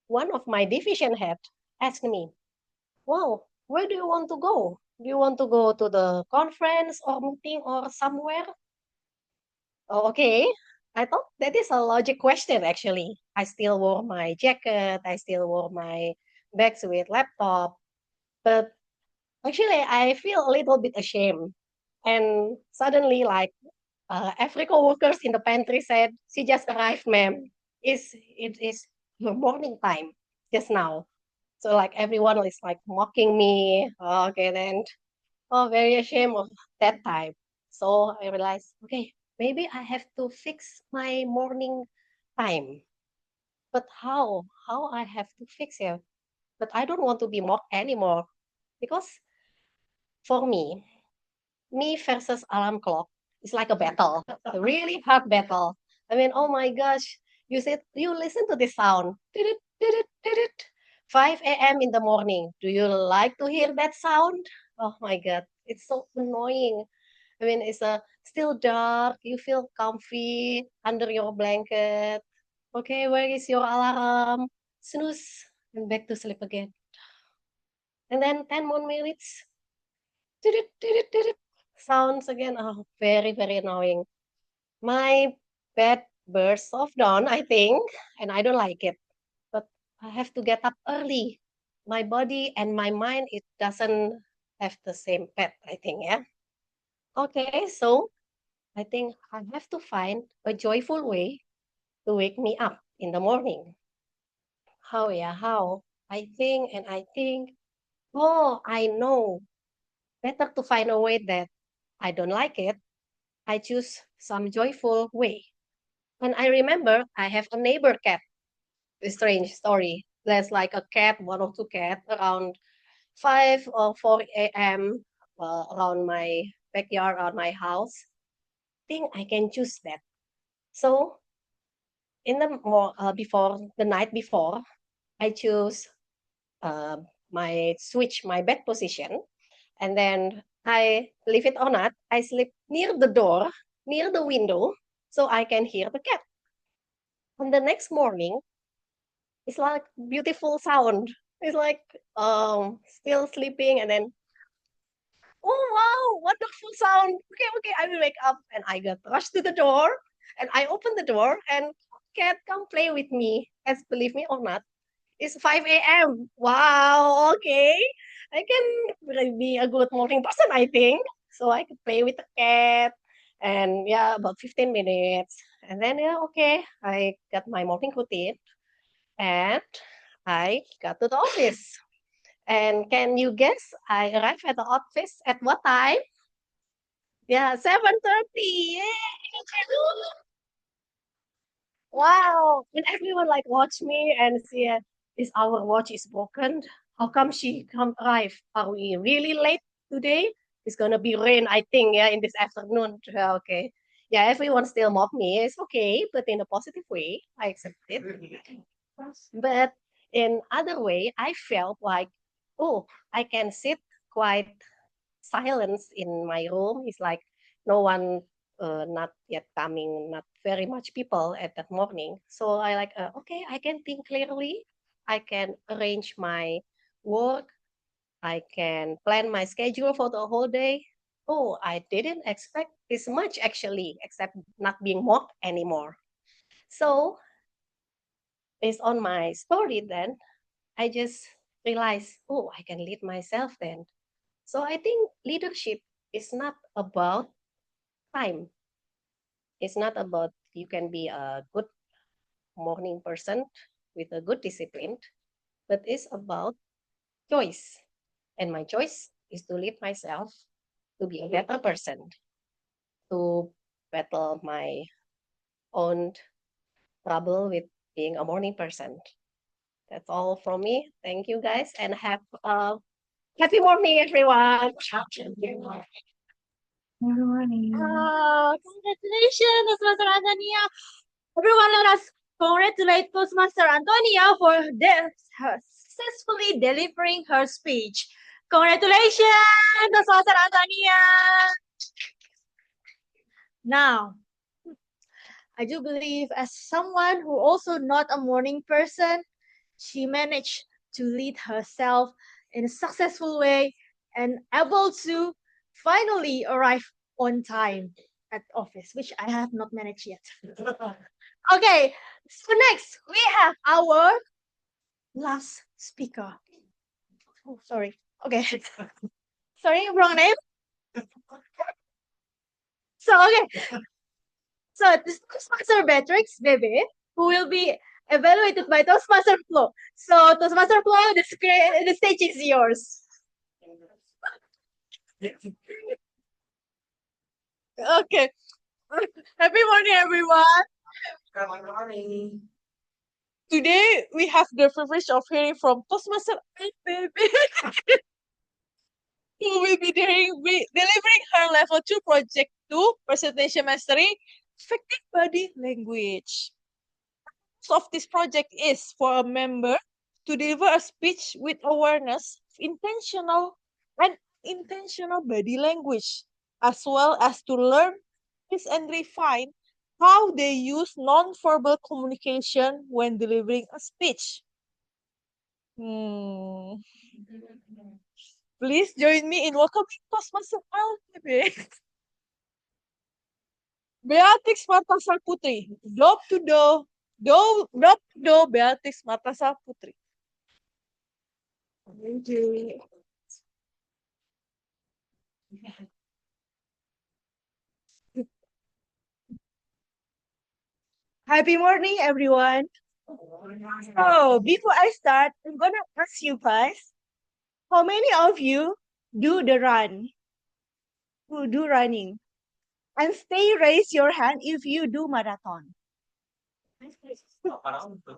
one of my division head asked me, wow, where do you want to go? Do you want to go to the conference or meeting or somewhere? Oh, okay. I thought that is a logic question actually. I still wore my jacket, I still wore my bags with laptop, but actually I feel a little bit ashamed. And suddenly like every co-workers in the pantry said, she just arrived, ma'am. It is your morning time just now. So like everyone is like mocking me. Okay, then very ashamed of that time. So I realized, okay, maybe I have to fix my morning time. But how? How I have to fix it? But I don't want to be mocked anymore because for me versus alarm clock is like a battle, a really hard battle. I mean, oh my gosh, you listen to this sound. 5 a.m. in the morning. Do you like to hear that sound? Oh my God, it's so annoying. I mean, it's still dark. You feel comfy under your blanket. Okay, where is your alarm? Snooze and back to sleep again. And then 10 more minutes. Sounds again. Oh, very, very annoying. My bed bursts of dawn, I think, and I don't like it. But I have to get up early. My body and my mind, it doesn't have the same pet, I think, yeah. Okay, so I think I have to find a joyful way to wake me up in the morning. How, yeah, how? I think, oh, I know. Better to find a way that I don't like it. I choose some joyful way. And I remember I have a neighbor cat. A strange story. There's like a cat, one or two cat around 5 or 4 a.m. Around my backyard, around my house. I think I can choose that. So in the before the night before, I choose switch my bed position, and then I leave it or not. I sleep near the door, near the window, so I can hear the cat. And the next morning, it's like beautiful sound. It's like still sleeping, and then oh wow, wonderful sound. Okay, okay, I will wake up, and I got rushed to the door, and I open the door, and cat come play with me. As believe me or not, it's 5 a.m. Wow, okay. I can be a good morning person, I think. So I could play with the cat, and yeah, about 15 minutes. And then yeah, okay, I got my morning routine, and I got to the office. And can you guess I arrived at the office at what time? Yeah, 7:30. Yay! Wow. And everyone like watch me and see is our watch is broken. How come she come arrive? Are we really late today? It's gonna be rain, I think, yeah, in this afternoon. Yeah, okay. Yeah, everyone still mock me. It's okay, but in a positive way, I accept it. But in other way, I felt like, oh, I can sit quite silence in my room. It's like no one, not yet coming, not very much people at that morning. So I like, okay, I can think clearly. I can arrange my work. I can plan my schedule for the whole day. Oh, I didn't expect this much actually, except not being mocked anymore. So based on my story then, I just realized, oh, I can lead myself then. So I think leadership is not about time. It's not about you can be a good morning person with a good discipline, but it's about choice. And my choice is to lead myself to be a better person, to battle my own trouble with being a morning person. That's all from me. Thank you guys and have a happy morning, everyone. Good morning. Congratulations, Toastmaster Antonia. Everyone, let us congratulate Toastmaster Antonia for her successfully delivering her speech. Congratulations, Toastmaster Antonia. Now, I do believe as someone who also not a morning person, she managed to lead herself in a successful way and able to finally arrive on time at office, which I have not managed yet. Okay, so next we have our last speaker. Oh, sorry. Okay. Sorry, wrong name. So, okay. So, this is Toastmaster Beatrix, baby, who will be evaluated by Toastmaster Flo. So, Toastmaster Flo, the stage is yours. Okay. Happy morning, everyone. Good morning. Today, we have the privilege of hearing from Toastmaster baby, who will be delivering her level 2 project 2 presentation mastery effective body language. So of this project is for a member to deliver a speech with awareness of intentional and intentional body language, as well as to learn and refine how they use non-verbal communication when delivering a speech. Please join me in welcoming Toastmaster LTB. Beatrix Martasar Putri. Dop to do, Beatrix Martasar Putri. Thank you. Happy morning, everyone. So, before I start, I'm gonna ask you guys, how many of you do the run? Who do running? And stay raise your hand if you do marathon.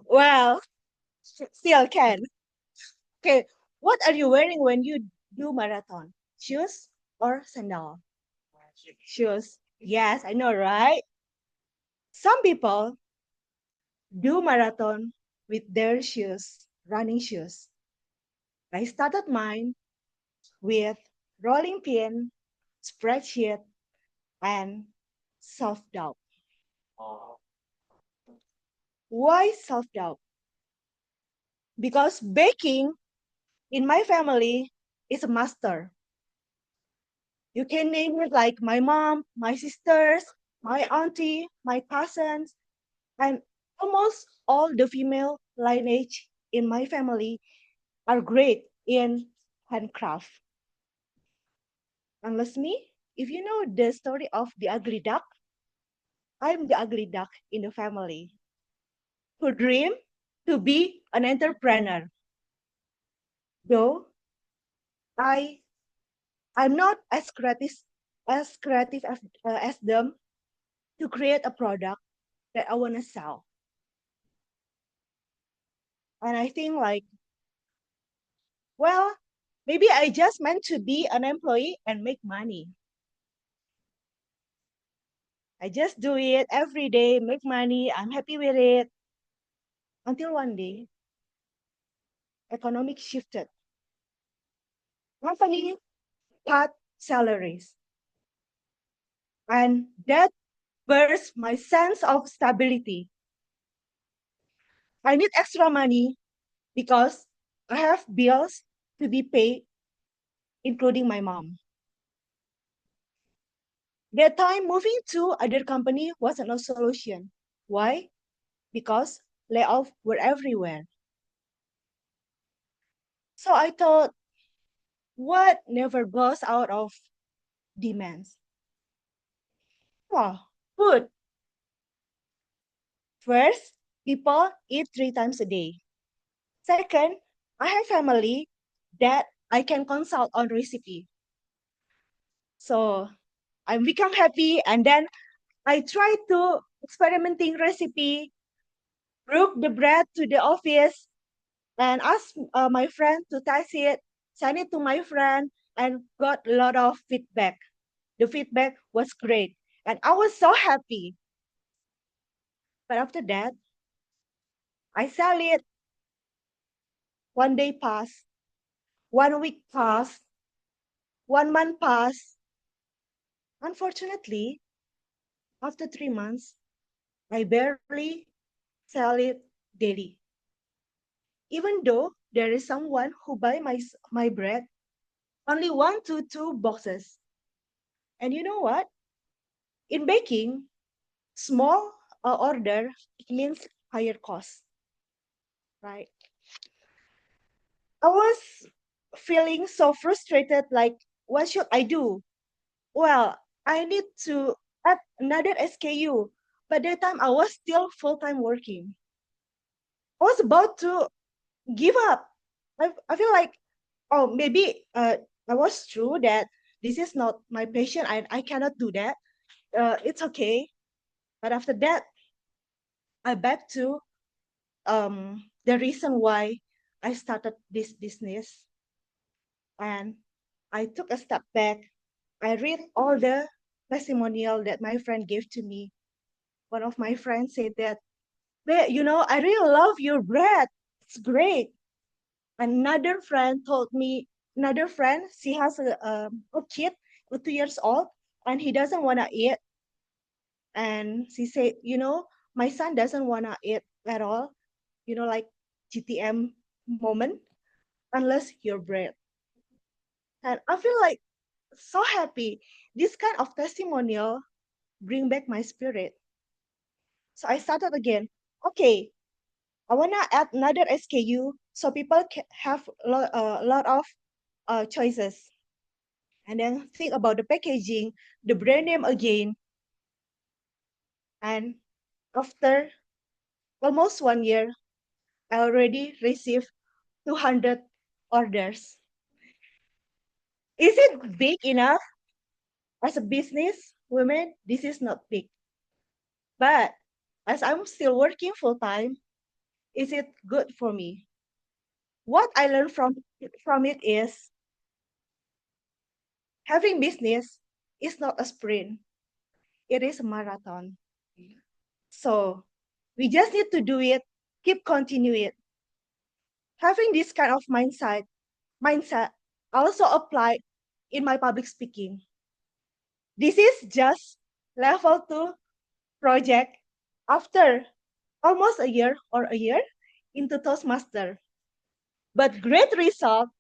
Well, still can. Okay, what are you wearing when you do marathon? Shoes or sandal? Shoes. Yes, I know, right? Some people do marathon with their shoes, running shoes. I started mine with rolling pin, spreadsheet, and self-doubt. Why self-doubt? Because baking in my family is a master. You can name it like my mom, my sisters, my auntie, my cousins, and almost all the female lineage in my family are great in handcraft. Unless me, if you know the story of the ugly duck, I'm the ugly duck in the family who dream to be an entrepreneur. Though I'm not as creative as them to create a product that I want to sell. And I think like, well, maybe I just meant to be an employee and make money. I just do it every day, make money, I'm happy with it. Until one day, economic shifted. Company cut salaries. And that burst my sense of stability. I need extra money because I have bills to be paid, including my mom. That time, moving to other company wasn't a solution. Why? Because layoffs were everywhere. So I thought, what never goes out of demands? Wow, food. First, people eat 3 times a day. Second, I have family that I can consult on recipe. So I become happy and then I try to experimenting recipe broke the bread to the office, and asked my friend to test it, send it to my friend, and got a lot of feedback. The feedback was great, and I was so happy. But after that, I sell it. One day passed, 1 week passed, 1 month passed. Unfortunately, after 3 months, I barely sell it daily. Even though there is someone who buy my bread, only 1 to 2 boxes. And you know what? In baking, small order means higher cost, right? I was feeling so frustrated, like, what should I do? Well, I need to add another SKU. But that time I was still full-time working. I was about to give up. I feel like, oh, maybe I was true that this is not my passion. I cannot do that. It's okay. But after that, I back to the reason why I started this business. And I took a step back. I read all the testimonial that my friend gave to me. One of my friends said that, I really love your bread. It's great. Another friend told me, she has a kid with 2 years old and he doesn't want to eat. And she said, my son doesn't want to eat at all, like GTM moment, unless your bread. And I feel like so happy. This kind of testimonial bring back my spirit. So I started again. Okay, I wanna add another SKU so people can have a lot of choices. And then think about the packaging, the brand name again. And after almost 1 year, I already received 200 orders. Is it big enough? As a business woman, this is not big. But as I'm still working full time, is it good for me? What I learned from it is having business is not a sprint. It is a marathon. So we just need to do it, keep continue it. Having this kind of mindset also apply in my public speaking. This is just level 2 project after almost a year into Toastmaster. But great result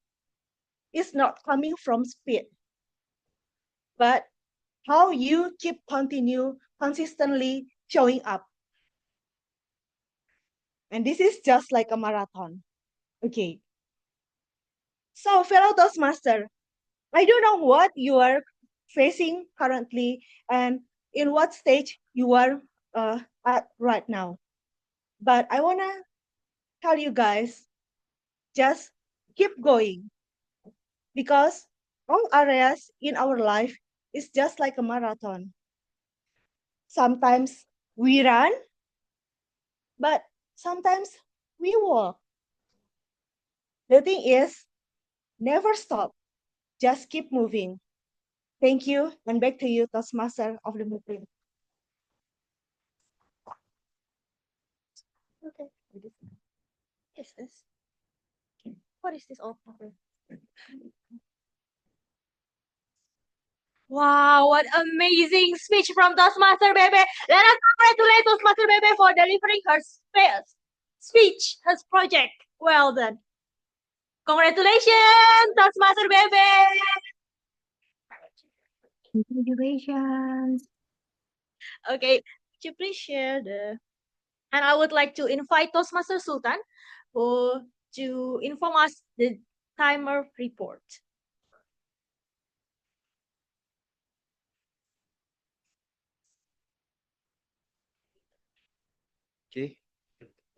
is not coming from speed, but how you keep continue consistently showing up. And this is just like a marathon. Okay. So fellow Toastmaster, I don't know what you are facing currently and in what stage you are at right now. But I want to tell you guys, just keep going because all areas in our life is just like a marathon. Sometimes we run, but sometimes we walk. The thing is, never stop. Just keep moving. Thank you, and back to you, Toastmaster of the meeting. Okay. Yes, yes. What is this all? Wow, what amazing speech from Toastmaster Bebe. Let us congratulate Toastmaster Bebe for delivering her speech, her project. Well done. Congratulations, Toastmaster Bebe. Congratulations. Okay, could you please share the... And I would like to invite Toastmaster Sulthan to inform us the timer report. Okay.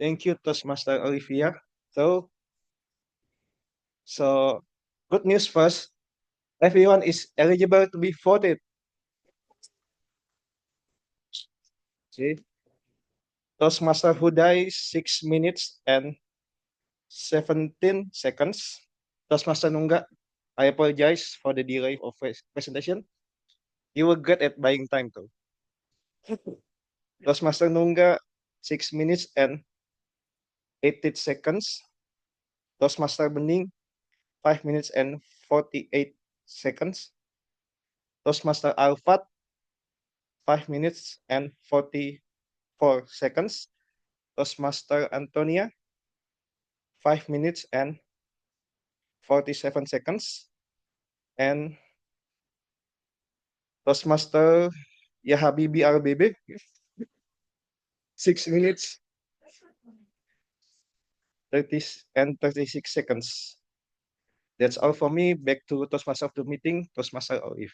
Thank you, Toastmaster Olivia. So good news first. Everyone is eligible to be voted. Okay. Toastmaster Huday, 6 minutes and 17 seconds. Toastmaster Nungga, I apologize for the delay of presentation. You were good at buying time too. Toastmaster Nungga, 6 minutes and 18 seconds. Toastmaster Bening, 5 minutes and 48 seconds. Toastmaster Alfat, 5 minutes and 44 seconds. Toastmaster Antonia, 5 minutes and 47 seconds. And Toastmaster Yahabibi RBB, 6 minutes 30 and 36 seconds. That's all for me. Back to Toastmaster of the meeting, Toastmaster Olive.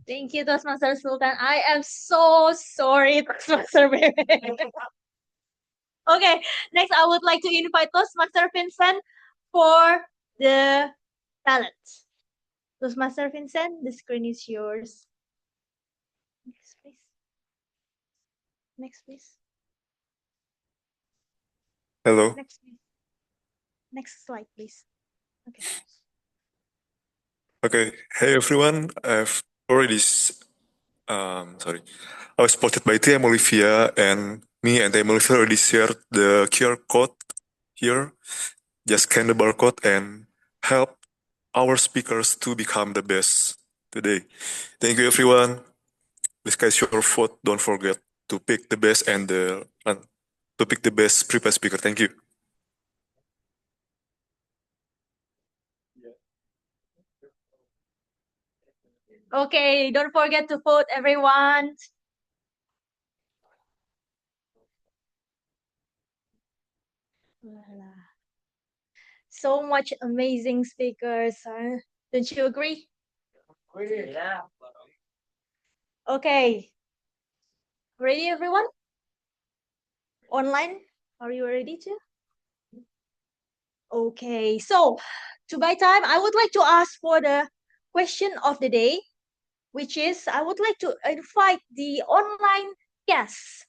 Thank you, Toastmaster Sultan. I am so sorry, Toastmaster Baby. Okay, next I would like to invite Toastmaster Vincent for the ballot. Toastmaster Vincent, the screen is yours. Next, please. Next, please. Hello. Next, please. Next slide, please. Okay. Okay. Hey everyone. I've already sorry. I was spotted by TM Olivia, and me and TM Olivia already shared the QR code here. Just scan the barcode and help our speakers to become the best today. Thank you everyone. Please cast your vote. Don't forget to pick the best and to pick the best prepared speaker. Thank you. Okay, don't forget to vote, everyone. So much amazing speakers, huh? Don't you agree? Yeah. Okay. Ready, everyone? Online? Are you ready to? Okay, so to buy time, I would like to ask for the question of the day, which is I would like to invite the online guests.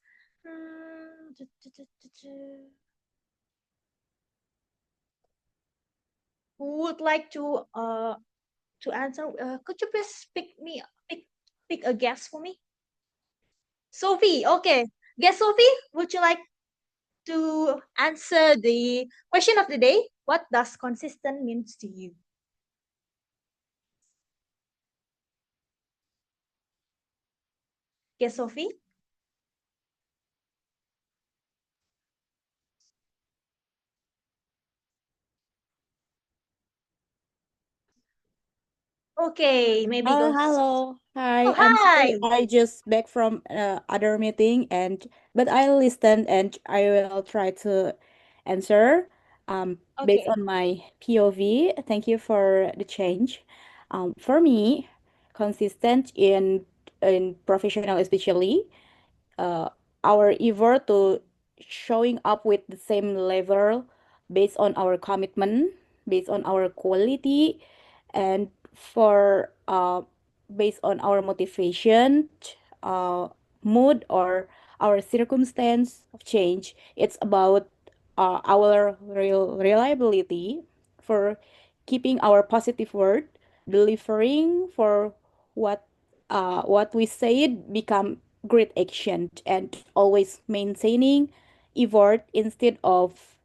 Who would like to answer? Could you please pick a guest for me? Sophie, okay. Guess Sophie, would you like to answer the question of the day? What does consistent means to you? Guess Sophie? Okay, maybe go. Hello. Hi. Oh, I'm sorry. hi. I just back from other meeting but I listened and I will try to answer based Okay. on my POV. Thank you for the change. For me, consistent in professional especially, uh, our effort to showing up with the same level based on our commitment, based on our quality, and for based on our motivation, uh, mood, or our circumstance of change. It's about our reliability for keeping our positive word, delivering for what what we said become great action, and always maintaining effort instead of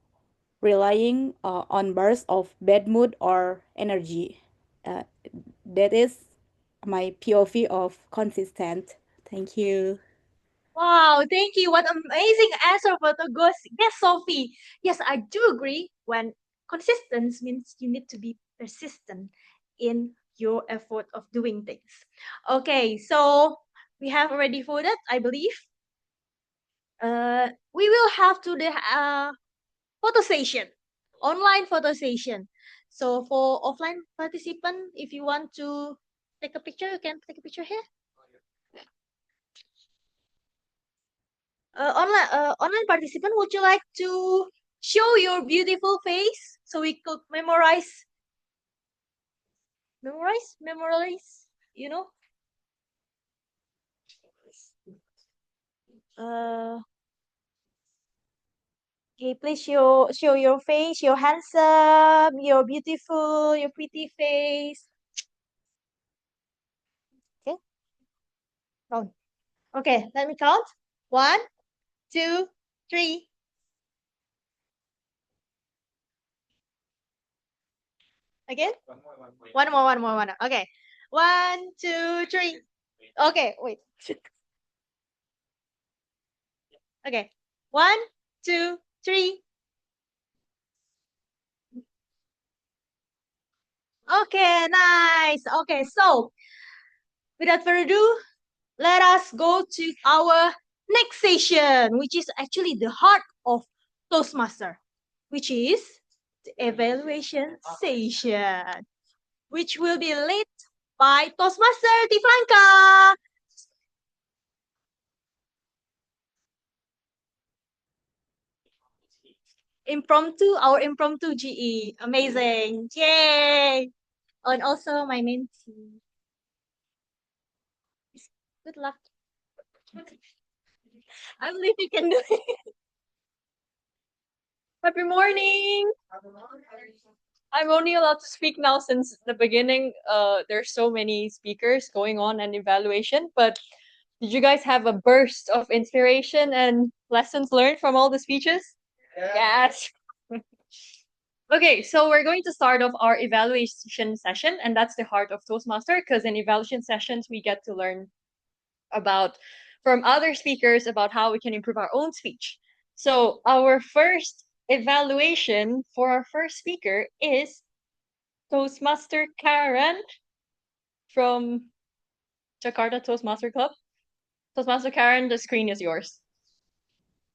relying on bursts of bad mood or energy. Uh, that is my POV of consistent. Thank you. Wow, thank you. What amazing answer for the guest Sophie. Yes, I do agree when consistent means you need to be persistent in your effort of doing things. Okay, so we have already voted, I believe. We will have to the photo session, online photo session. So for offline participant, if you want to take a picture, you can take a picture here. Online participant, would you like to show your beautiful face so we could memorize, you know? Uh, okay, please show your face, your handsome, your beautiful, your pretty face. Okay. Count. Okay, let me count. 1, 2, 3. Again? One more. Okay. 1, 2, 3. Okay, wait. Okay. 1, 2, 3. Okay, nice. Okay, so without further ado, let us go to our next session, which is actually the heart of Toastmaster, which is the evaluation session, which will be led by Toastmaster Tifranka. Our impromptu GE. Amazing. Yay. And also my mentee. Good luck. I believe you can do it. Happy morning. I'm only allowed to speak now since the beginning. There's so many speakers going on and evaluation, but did you guys have a burst of inspiration and lessons learned from all the speeches? Yes. Okay, so we're going to start off our evaluation session, and that's the heart of Toastmaster, because in evaluation sessions, we get to learn about from other speakers about how we can improve our own speech. So our first evaluation for our first speaker is Toastmaster Karan from Jakarta Toastmaster Club. Toastmaster Karan, the screen is yours.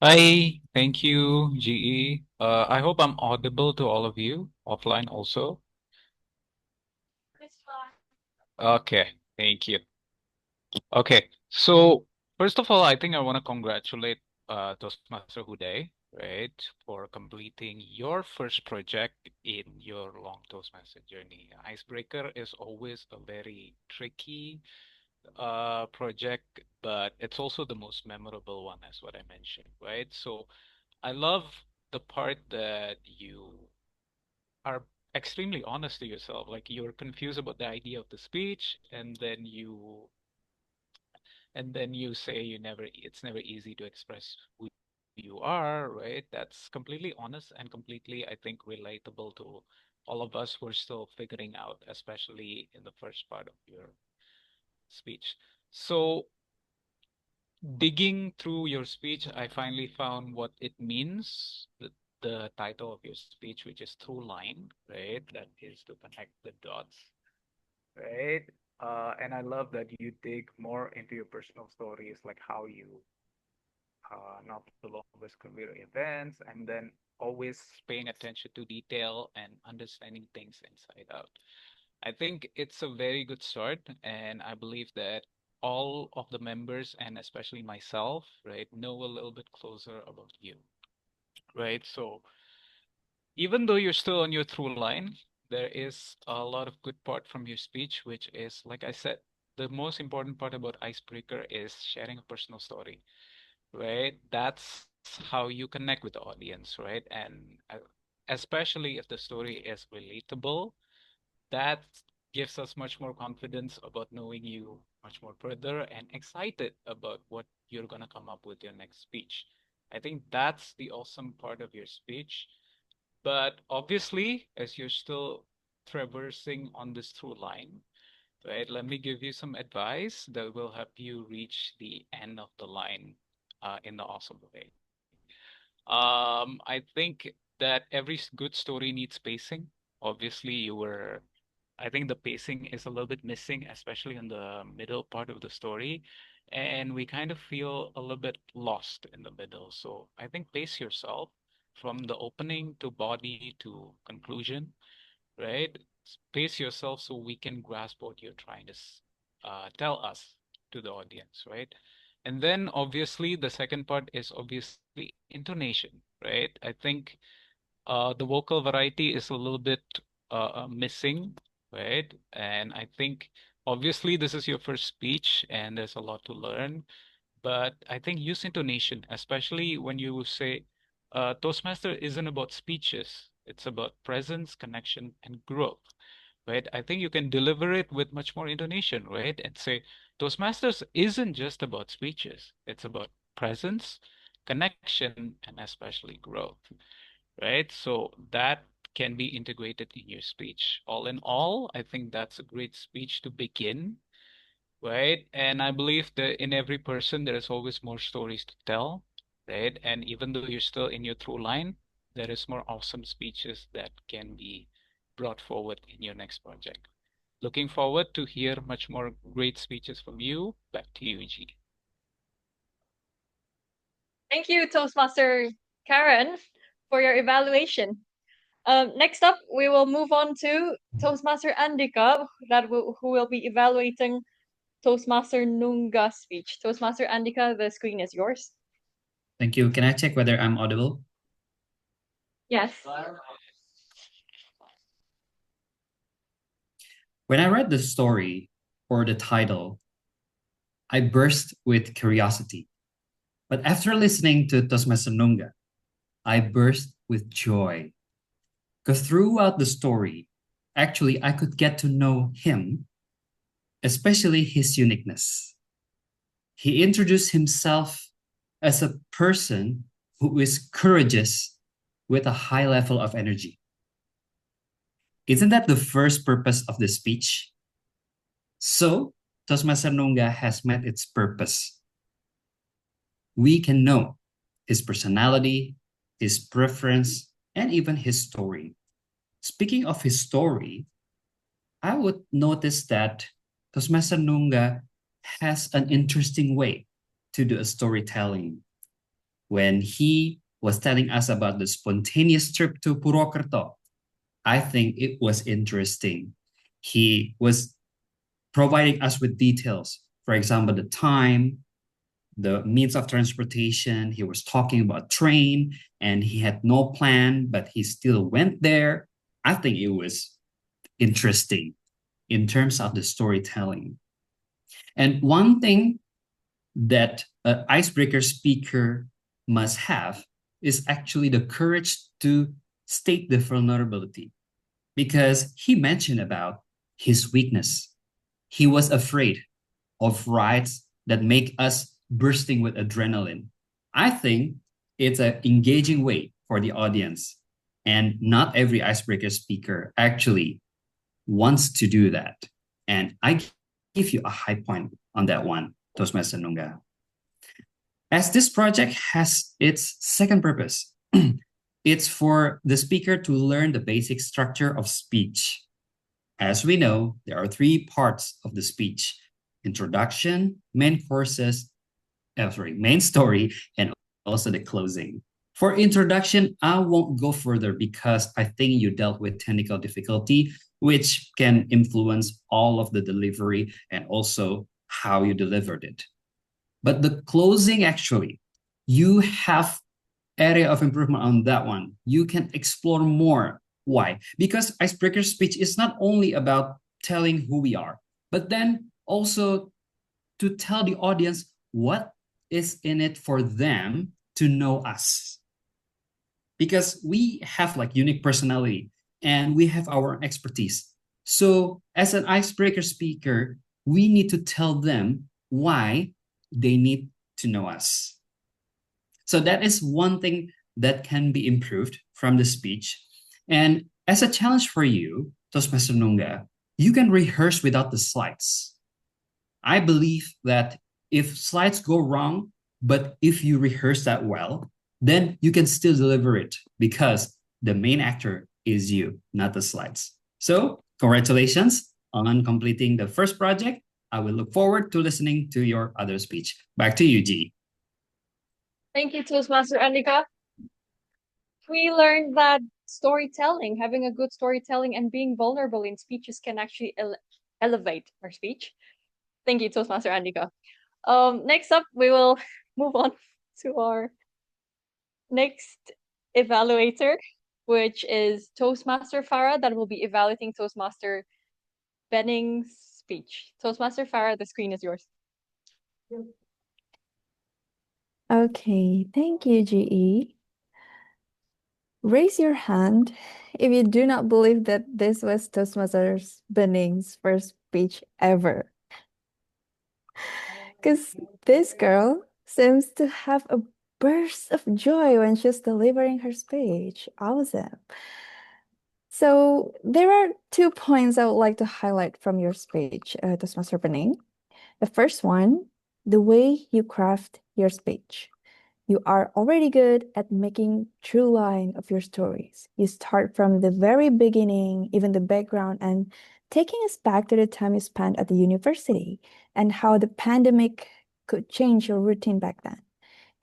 Hi, thank you, GE. I hope I'm audible to all of you offline also. Okay, thank you. Okay, so first of all, I think I want to congratulate Toastmaster Huday, right, for completing your first project in your long Toastmaster journey. Icebreaker is always a very tricky project, but it's also the most memorable one, as what I mentioned, right? So I love the part that you are extremely honest to yourself. Like you're confused about the idea of the speech, and then you say it's never easy to express who you are, right? That's completely honest and completely, I think, relatable to all of us who are still figuring out, especially in the first part of your speech. So digging through your speech, I finally found what it means, the title of your speech, which is through line, right? That is to connect the dots, right? And I love that you dig more into your personal stories, like how you not the longest career events, and then always paying attention to detail and understanding things inside out. I think it's a very good start, and I believe that all of the members and especially myself, right, know a little bit closer about you, right? So even though you're still on your through line, there is a lot of good part from your speech, which is, like I said, the most important part about Icebreaker is sharing a personal story, right? That's how you connect with the audience, right? And especially if the story is relatable, that gives us much more confidence about knowing you much more further and excited about what you're going to come up with your next speech. I think that's the awesome part of your speech. But obviously, as you're still traversing on this through line, right, let me give you some advice that will help you reach the end of the line in the awesome way. I think that every good story needs pacing. Obviously, I think the pacing is a little bit missing, especially in the middle part of the story. And we kind of feel a little bit lost in the middle. So I think pace yourself from the opening to body to conclusion, right? Pace yourself so we can grasp what you're trying to tell us to the audience, right? And then obviously the second part is obviously intonation, right? I think the vocal variety is a little bit missing, right? And I think obviously this is your first speech and there's a lot to learn, but I think use intonation, especially when you say Toastmaster isn't about speeches, it's about presence, connection, and growth, right? I think you can deliver it with much more intonation, right? And say Toastmasters isn't just about speeches, it's about presence, connection, and especially growth, right? So that can be integrated in your speech. All in all, I think that's a great speech to begin, right? And I believe that in every person, there is always more stories to tell, right? And even though you're still in your through line, there is more awesome speeches that can be brought forward in your next project. Looking forward to hear much more great speeches from you. Back to you, G. Thank you, Toastmaster Karan, for your evaluation. Next up, we will move on to Toastmaster Andhyka, who will be evaluating Toastmaster Nungga's speech. Toastmaster Andhyka, the screen is yours. Thank you. Can I check whether I'm audible? Yes. When I read the story or the title, I burst with curiosity. But after listening to Toastmaster Nungga, I burst with joy. Because throughout the story, actually, I could get to know him, especially his uniqueness. He introduced himself as a person who is courageous with a high level of energy. Isn't that the first purpose of the speech? So, Toastmaster Nungga has met its purpose. We can know his personality, his preference, and even his story. Speaking of his story, I would notice that Toastmaster Nungga has an interesting way to do a storytelling. When he was telling us about the spontaneous trip to Purwokerto, I think it was interesting. He was providing us with details. For example, the time, the means of transportation. He was talking about train and he had no plan, but he still went there. I think it was interesting in terms of the storytelling. And one thing that an icebreaker speaker must have is actually the courage to state the vulnerability, because he mentioned about his weakness. He was afraid of rides that make us bursting with adrenaline. I think it's an engaging way for the audience, and not every icebreaker speaker actually wants to do that. And I give you a high point on that one, Toastmaster Nungga. As this project has its second purpose, it's for the speaker to learn the basic structure of speech. As we know, there are three parts of the speech: introduction, main story, and also the closing. For introduction, I won't go further because I think you dealt with technical difficulty, which can influence all of the delivery and also how you delivered it. But the closing, actually, you have area of improvement on that one. You can explore more. Why? Because icebreaker speech is not only about telling who we are, but then also to tell the audience what is in it for them to know us. Because we have like unique personality and we have our expertise. So as an icebreaker speaker, we need to tell them why they need to know us. So that is one thing that can be improved from the speech. And as a challenge for you, Toastmaster Nungga, you can rehearse without the slides. I believe that if slides go wrong, but if you rehearse that well, then you can still deliver it because the main actor is you, not the slides. So congratulations on completing the first project. I will look forward to listening to your other speech. Back to you, G. Thank you, Toastmaster Andhyka. We learned that storytelling, having a good storytelling and being vulnerable in speeches can actually elevate our speech. Thank you, Toastmaster Andhyka. Next up, we will move on to our next evaluator, which is Toastmaster Farah, that will be evaluating Toastmaster Benning's speech. Toastmaster Farah, the screen is yours. Okay, thank you, GE. Raise your hand if you do not believe that this was Toastmasters Bening's first speech ever. Because this girl seems to have a burst of joy when she's delivering her speech. Awesome. So there are 2 points I would like to highlight from your speech, Toastmaster Bening. The first one, the way you craft your speech. You are already good at making true line of your stories. You start from the very beginning, even the background, and taking us back to the time you spent at the university and how the pandemic could change your routine back then.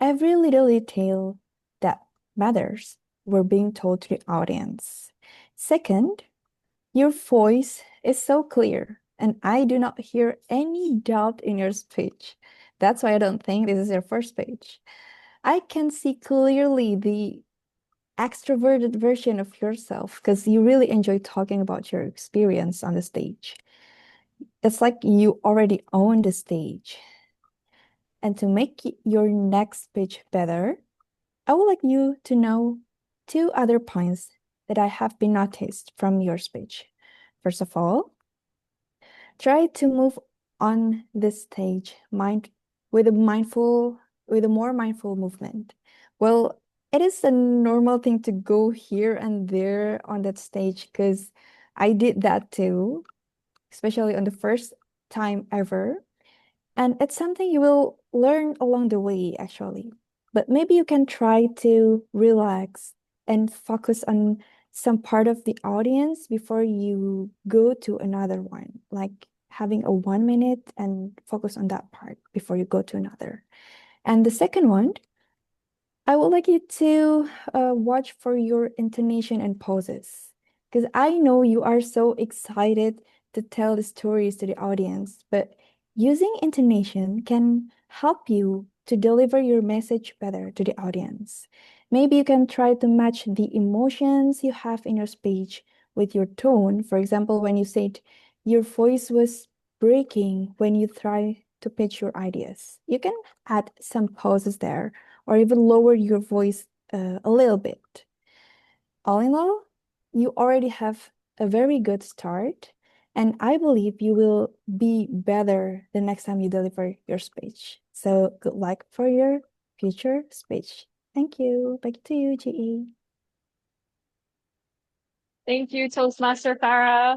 Every little detail that matters were being told to the audience. Second, your voice is so clear, and I do not hear any doubt in your speech. That's why I don't think this is your first speech. I can see clearly the extroverted version of yourself because you really enjoy talking about your experience on the stage. It's like you already own the stage. And to make your next speech better, I would like you to know 2 other points that I have been noticed from your speech. First of all, try to move on the stage with a more mindful movement. Well, it is a normal thing to go here and there on that stage because I did that too, especially on the first time ever. And it's something you will learn along the way, actually. But maybe you can try to relax and focus on some part of the audience before you go to another one, like having a 1 minute and focus on that part before you go to another. And the second one, I would like you to watch for your intonation and pauses because I know you are so excited to tell the stories to the audience, but using intonation can help you to deliver your message better to the audience. Maybe you can try to match the emotions you have in your speech with your tone. For example, when you said your voice was breaking when you try to pitch your ideas, you can add some pauses there or even lower your voice a little bit. All in all, you already have a very good start, and I believe you will be better the next time you deliver your speech. So good luck for your future speech. Thank you. Back to you, GE. Thank you, Toastmaster Farah.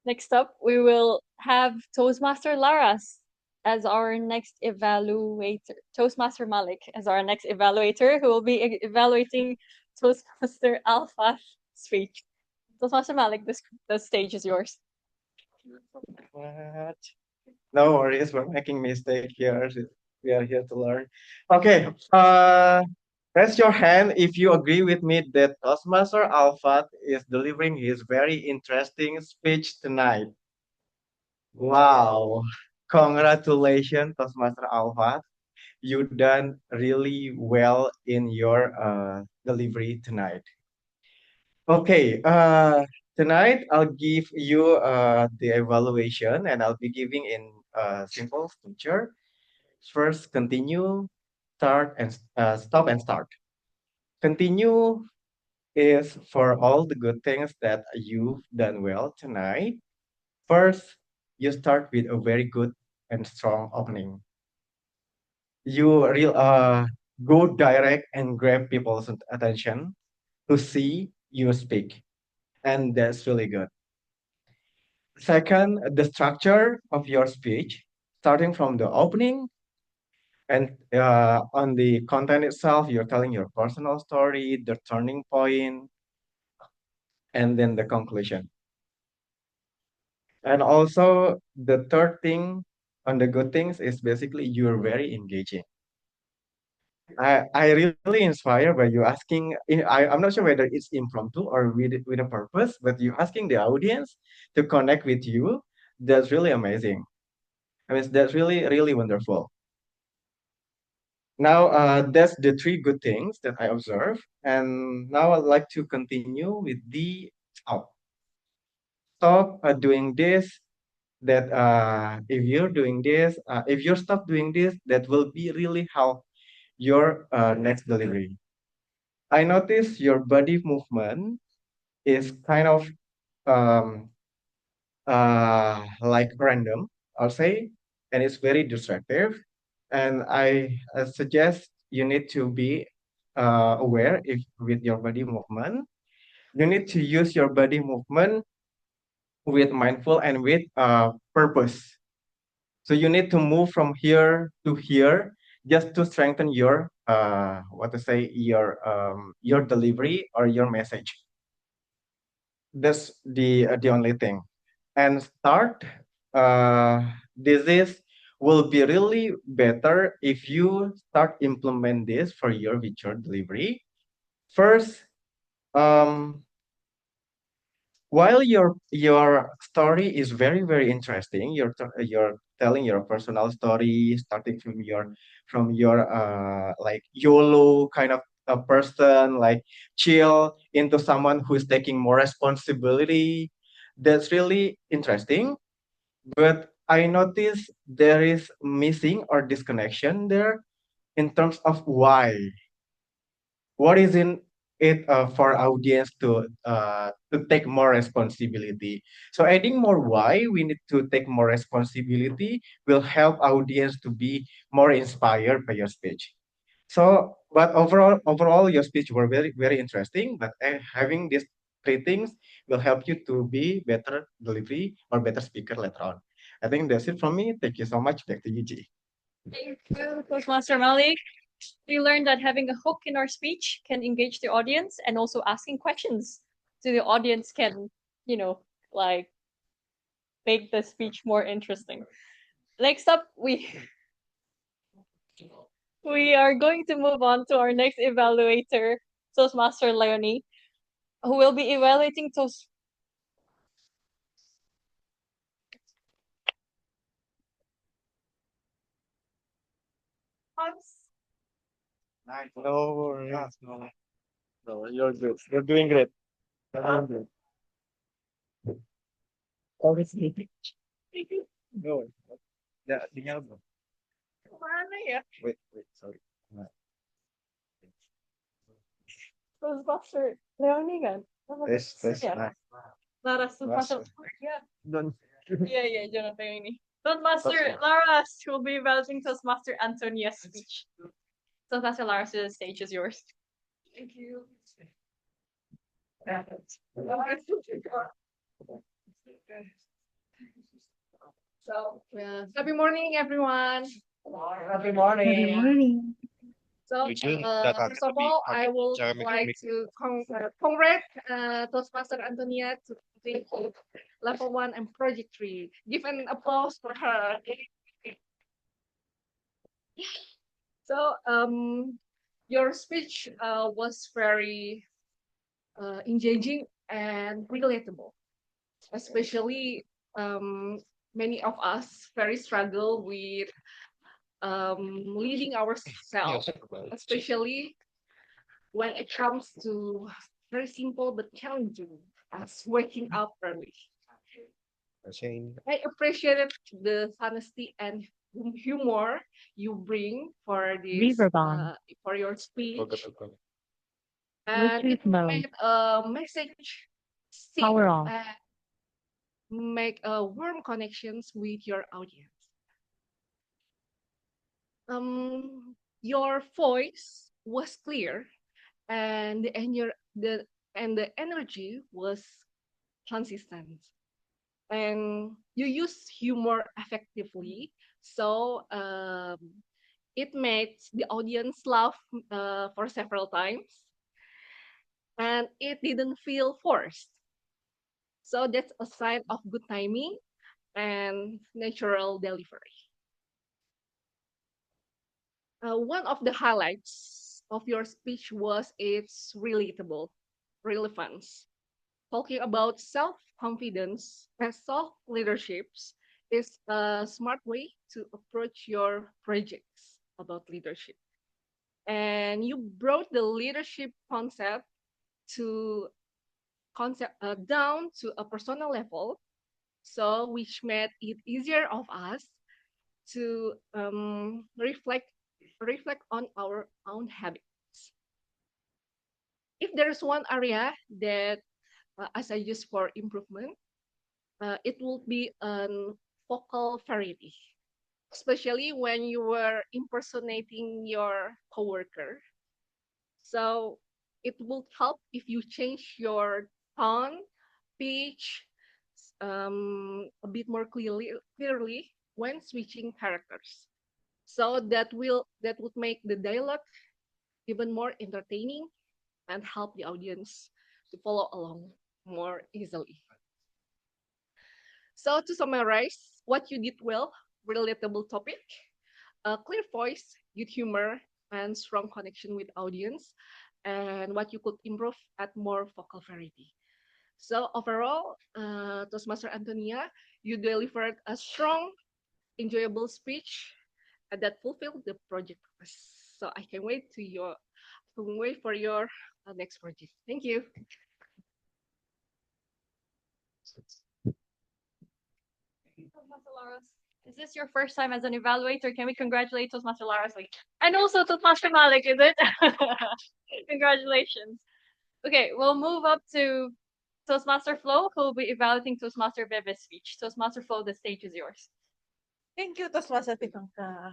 Next up, we will have Toastmaster Laras as our next evaluator. Toastmaster Malik as our next evaluator, who will be evaluating Toastmaster Alpha's speech. Toastmaster Malik, the stage is yours. What? No worries, we're making mistake here. We are here to learn. Okay, raise your hand if you agree with me that Toastmaster Alpha is delivering his very interesting speech tonight. Wow, congratulations, Toastmaster Alpha. You done really well in your delivery tonight. Okay, tonight I'll give you the evaluation and I'll be giving in simple structure. First, continue, start, and stop and start. Continue is for all the good things that you've done well tonight. First, you start with a very good and strong opening. You go direct and grab people's attention to see you speak, and that's really good. Second, the structure of your speech, starting from the opening and on the content itself, you're telling your personal story, the turning point, and then the conclusion. And also, the third thing on the good things is basically you're very engaging. I really inspired by you asking. I'm not sure whether it's impromptu or with a purpose, but you asking the audience to connect with you. That's really amazing. I mean, that's really wonderful. Now, that's the 3 good things that I observe. And now I'd like to continue with the stop. Stop doing this that if you're doing this, if you stop doing this, that will be really help your next delivery. I notice your body movement is kind of um, like random, I'll say, and it's very distractive. And I suggest you need to be aware if with your body movement. You need to use your body movement with mindful and with purpose. So you need to move from here to here just to strengthen your what to say your delivery or your message. That's the only thing. And start this is will be really better if you start implement this for your visual delivery. First, while your story is very interesting, you're telling your personal story, starting from your like YOLO kind of a person, like chill into someone who is taking more responsibility. That's really interesting. But I notice there is missing or disconnection there in terms of why. What is in it for audience to take more responsibility? So adding more why we need to take more responsibility will help audience to be more inspired by your speech. So, but overall, your speech were very interesting. But having these three things will help you to be better delivery or better speaker later on. I think that's it from me. Thank you so much. Back to you, G. Thank you, Toastmaster Malik. We learned that having a hook in our speech can engage the audience, and also asking questions to the audience can, like make the speech more interesting. Next up, we are going to move on to our next evaluator, Toastmaster Leonie, who will be evaluating Toast. Nice. No worries. No, you're good. You're doing great. You're doing great. Obviously. No. Yeah, tinggal belum? Mana ya? Wait, sorry. Toastmaster Leonie kan? Tes. Ya. Nah. Laras Toastmaster. Ya. Don. Iya, Jonathan ini. Toastmaster Laras will be evaluating Toastmaster Antonia's speech. Toastmaster Laras, the stage is yours. Thank you. So, happy morning, everyone. Happy morning. Good morning. So, first of all, I would like to congratulate Toastmaster Antonia to the level 1 and project 3. Give an applause for her. So, your speech was very engaging and relatable, especially many of us very struggle with leading ourselves, especially when it comes to very simple but challenging as waking up early. I appreciated the honesty and humor you bring for this for your speech, and it made a message stick and make warm connections with your audience. Your voice was clear, and the energy was consistent, and you use humor effectively, so it made the audience laugh for several times, and it didn't feel forced. So that's a sign of good timing and natural delivery. One of the highlights of your speech was its relatable relevance. Talking about self-confidence and self-leaderships is a smart way to approach your projects about leadership. And you brought the leadership concept down to a personal level, So which made it easier of us to reflect on our own habits. If there's one area that as I use for improvement, it will be vocal variety, especially when you were impersonating your coworker. So it will help if you change your tone, pitch, a bit more clearly when switching characters. So that would make the dialogue even more entertaining and help the audience to follow along more easily. So to summarize, what you did well, relatable topic, a clear voice, good humor, and strong connection with audience, and what you could improve at more vocal variety. So overall, Toastmaster Antonia, you delivered a strong, enjoyable speech that fulfilled the project purpose. So I can wait for your next project. Thank you. Toastmaster Laros, is this your first time as an evaluator? Can we congratulate Toastmaster Laros? And also Toastmaster Malik, is it? Congratulations. Okay, we'll move up to Toastmaster Flo, who will be evaluating Toastmaster Bebe's speech. Toastmaster Flo, the stage is yours. Thank you, Toastmaster Tifangka.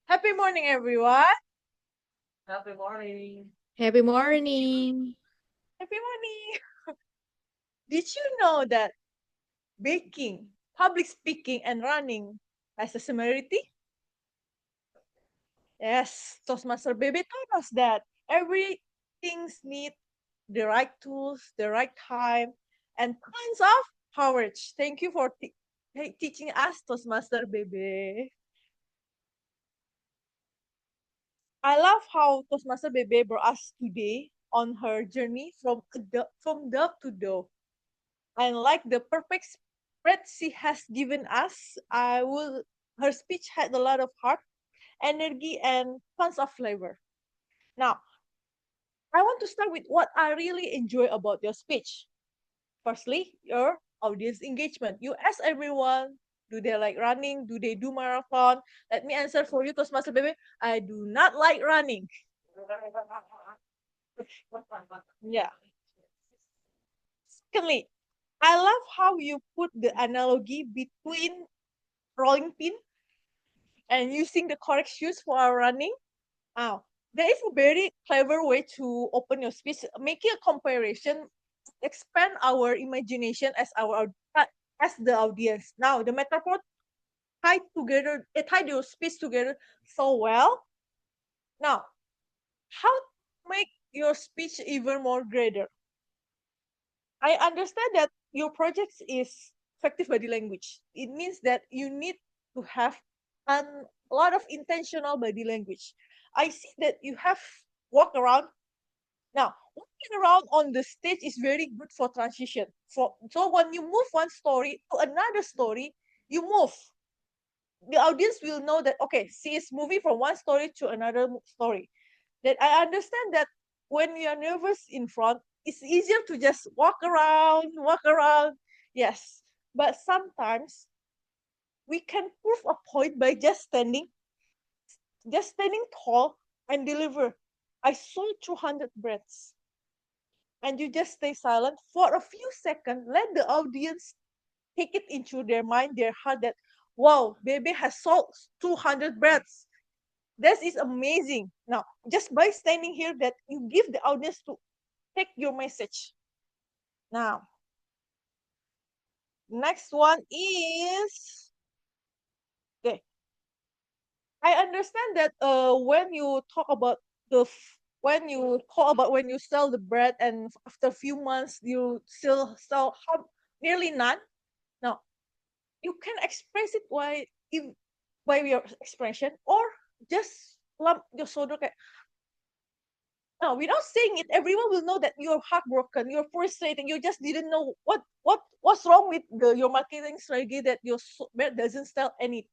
Happy morning, everyone. Happy morning. Happy morning. Happy morning. Did you know that baking, public speaking, and running has a similarity? Yes, Toastmaster Baby taught us that everything's need the right tools, the right time, and tons of courage. Thank you for teaching us, Toastmaster Baby. I love how Toastmaster Bebe brought us today on her journey from dove to dove. And like the perfect spread she has given us, her speech had a lot of heart, energy, and tons of flavor. Now, I want to start with what I really enjoy about your speech. Firstly, your audience engagement. You ask everyone, do they like running? Do they do marathon? Let me answer for you, Toastmaster Baby. I do not like running. Yeah. Secondly, I love how you put the analogy between rolling pin and using the correct shoes for our running. There is a very clever way to open your speech, making a comparison, expand our imagination as the audience. Now, the metaphor tied your speech together so well. Now, how to make your speech even more greater? I understand that your project is effective body language. It means that you need to have a lot of intentional body language. I see that you have walk around. Now, walking around on the stage is very good for transition. So when you move one story to another story, you move. The audience will know that, okay, she is moving from one story to another story. That I understand that when we are nervous in front, it's easier to just walk around. Yes, but sometimes we can prove a point by just standing tall and deliver. I saw 200 breaths. And you just stay silent for a few seconds. Let the audience take it into their mind, their heart that, wow, baby has sold 200 breaths. This is amazing. Now, just by standing here, that you give the audience to take your message. Now, next one is, okay. I understand that when you talk about when you sell the bread and after a few months you still sell nearly none. Now, you can express it by your expression or just lump your shoulder. Now, without saying it, everyone will know that you're heartbroken, you're frustrated, you just didn't know what's wrong with your marketing strategy that your brand doesn't sell any.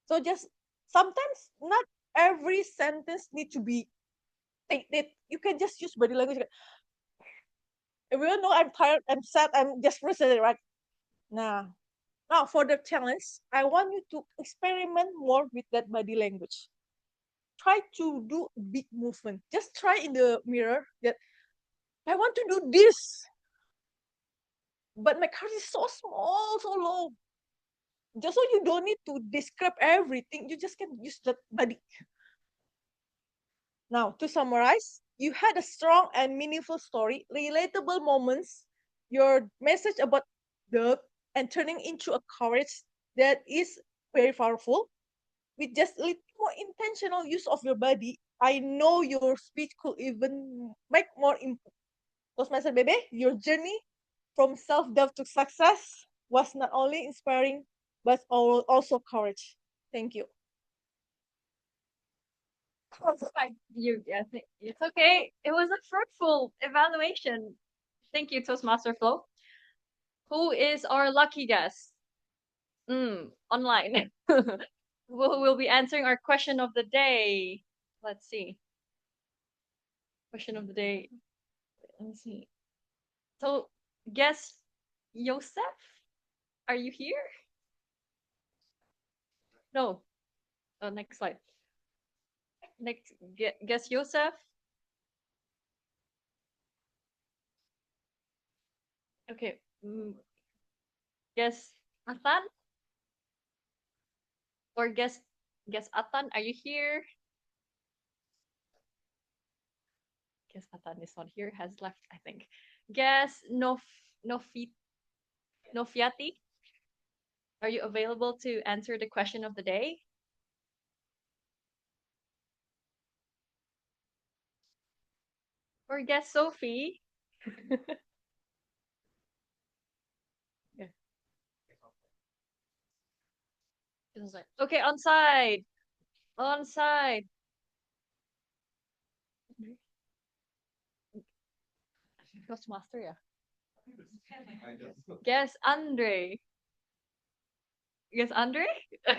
So just sometimes not every sentence need to be that you can just use body language. Everyone know I'm tired, I'm sad, I'm just frustrated, right? Now for the challenge, I want you to experiment more with that body language. Try to do a big movement. Just try in the mirror that I want to do this, but my card is so small, so low. Just so you don't need to describe everything, you just can use that body. Now, to summarize, you had a strong and meaningful story, relatable moments, your message about love and turning into a courage that is very powerful. With just a little more intentional use of your body, I know your speech could even make more impact. Toastmaster Bebe, your journey from self-doubt to success was not only inspiring, but also courage. Thank you. It's okay. It was a fruitful evaluation. Thank you, Toastmaster Flo. Who is our lucky guest? Online. Who will be answering our question of the day? Let's see. Question of the day. Let's see. So, guess Yosef, are you here? No. Oh, next slide. Next, guess Yosef. Okay. Guess Athan? Or guess Athan, are you here? Guess Athan is not here, has left, I think. Guess Nofiati? Are you available to answer the question of the day? Or guess Sophie? Yeah. Okay, on side. On side. Toastmaster, yeah. Guess Andre. Guess Andre? Do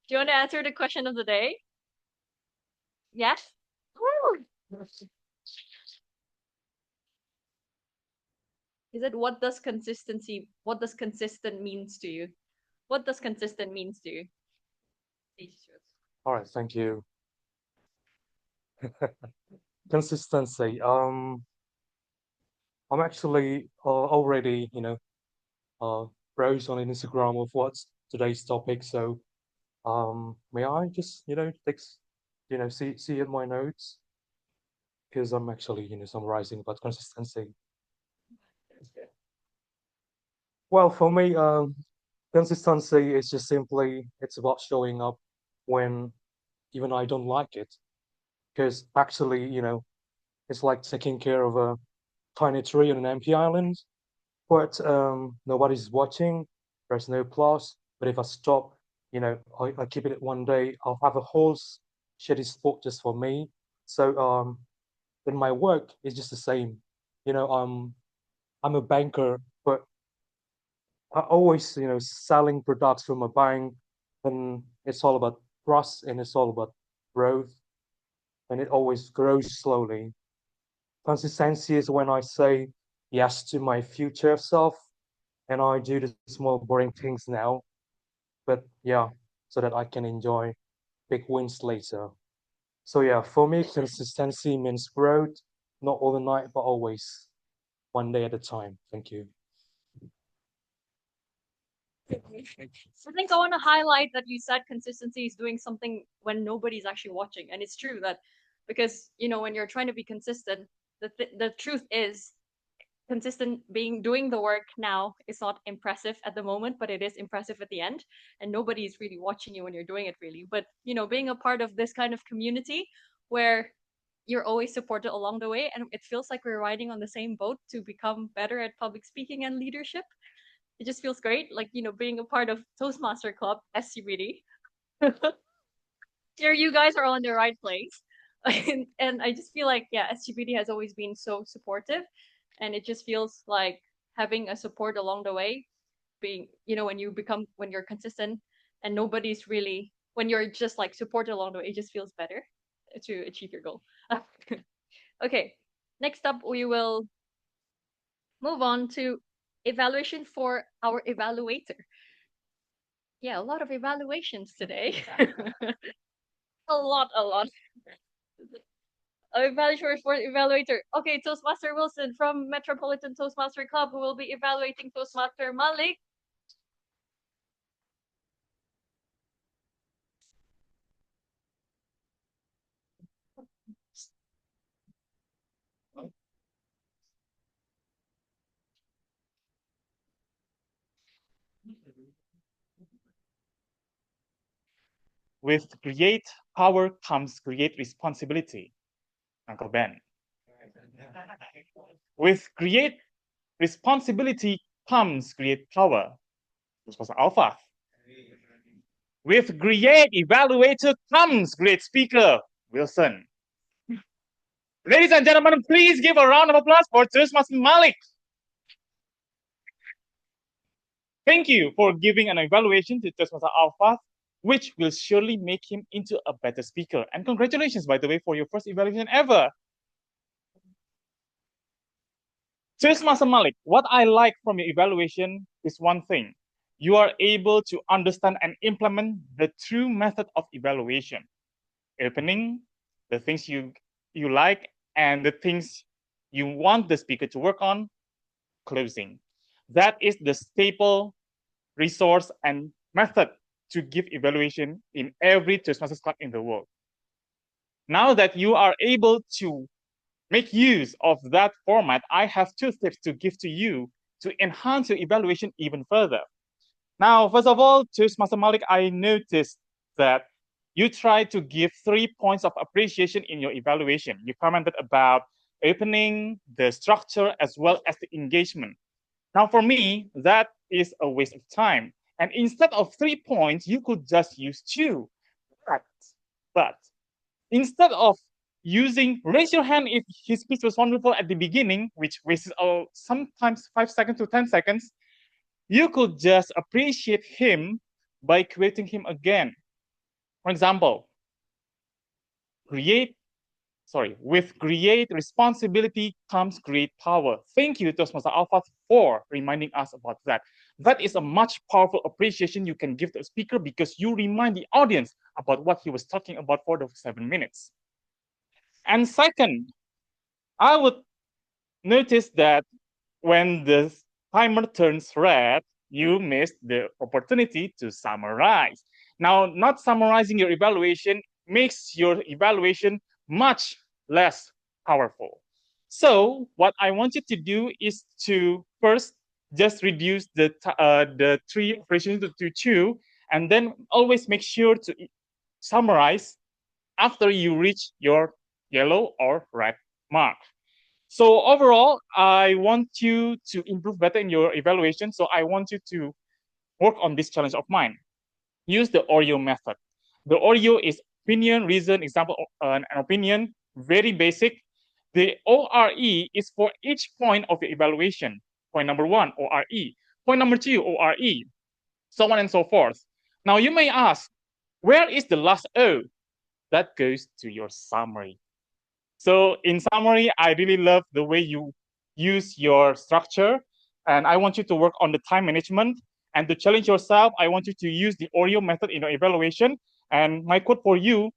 you want to answer the question of the day? Yes? Is it what does consistent means to you? What does consistent means to you? All right, thank you. Consistency. I'm actually already, browse on Instagram of what's today's topic. So, may I just, see in my notes because I'm actually, summarizing about consistency. Well, for me, consistency is just simply it's about showing up when even I don't like it, because actually, it's like taking care of a tiny tree on an empty island, but nobody's watching. There's no applause. But if I stop, I keep it one day, I'll have a whole shitty spot just for me. So then my work is just the same. I'm a banker, but I always, selling products from a bank, and it's all about trust and it's all about growth, and it always grows slowly. Consistency is when I say yes to my future self, and I do the small boring things now, but yeah, so that I can enjoy big wins later. So yeah, for me, consistency means growth, not overnight, but always one day at a time. Thank you. I think I want to highlight that you said consistency is doing something when nobody's actually watching. And it's true that because, when you're trying to be consistent, the truth is doing the work now is not impressive at the moment, but it is impressive at the end. And nobody's really watching you when you're doing it really. But, being a part of this kind of community where you're always supported along the way, and it feels like we're riding on the same boat to become better at public speaking and leadership. It just feels great, like being a part of Toastmaster Club, SCBD. Here, you guys are all in the right place, and I just feel like SCBD has always been so supportive, and it just feels like having a support along the way, being when you're consistent, and nobody's really when you're just like supported along the way, it just feels better to achieve your goal. Okay, next up we will move on to evaluation for our evaluator. Yeah, a lot of evaluations today. A lot. Evaluator for evaluator. Okay, Toastmaster Wilson from Metropolitan Toastmaster Club, who will be evaluating Toastmaster Malik. With great power comes great responsibility, Uncle Ben. With great responsibility comes great power. This was Alpha. With great evaluator comes great speaker, Wilson. Ladies and gentlemen, please give a round of applause for Toastmaster Malik. Thank you for giving an evaluation to Toastmaster Alpha, which will surely make him into a better speaker. And congratulations, by the way, for your first evaluation ever. Toastmaster Malik, what I like from your evaluation is one thing. You are able to understand and implement the true method of evaluation. Opening, the things you like, and the things you want the speaker to work on, closing. That is the staple resource and method to give evaluation in every Toastmasters club in the world. Now that you are able to make use of that format, I have 2 tips to give to you to enhance your evaluation even further. Now, first of all, Toastmaster Malik, I noticed that you tried to give 3 points of appreciation in your evaluation. You commented about opening, the structure, as well as the engagement. Now, for me, that is a waste of time. And instead of 3 points, you could just use 2. But instead of using raise your hand if his speech was wonderful at the beginning, which wastes sometimes 5 seconds to 10 seconds, you could just appreciate him by quoting him again. For example, with great responsibility comes great power. Thank you, Toastmaster Alpha, for reminding us about that. That is a much powerful appreciation you can give to a speaker because you remind the audience about what he was talking about for the 7 minutes. And second, I would notice that when the timer turns red, you missed the opportunity to summarize. Now, not summarizing your evaluation makes your evaluation much less powerful. So what I want you to do is to first just reduce the 3 operations to 2, and then always make sure to summarize after you reach your yellow or red mark. So overall, I want you to improve better in your evaluation. So I want you to work on this challenge of mine. Use the OREO method. The OREO is opinion, reason, example, an opinion, very basic. The ORE is for each point of the evaluation. Point number 1, ORE. Point number 2, ORE. So on and so forth. Now you may ask, where is the last O? That goes to your summary. So in summary, I really love the way you use your structure, and I want you to work on the time management. And to challenge yourself, I want you to use the OREO method in your evaluation. And my quote for you,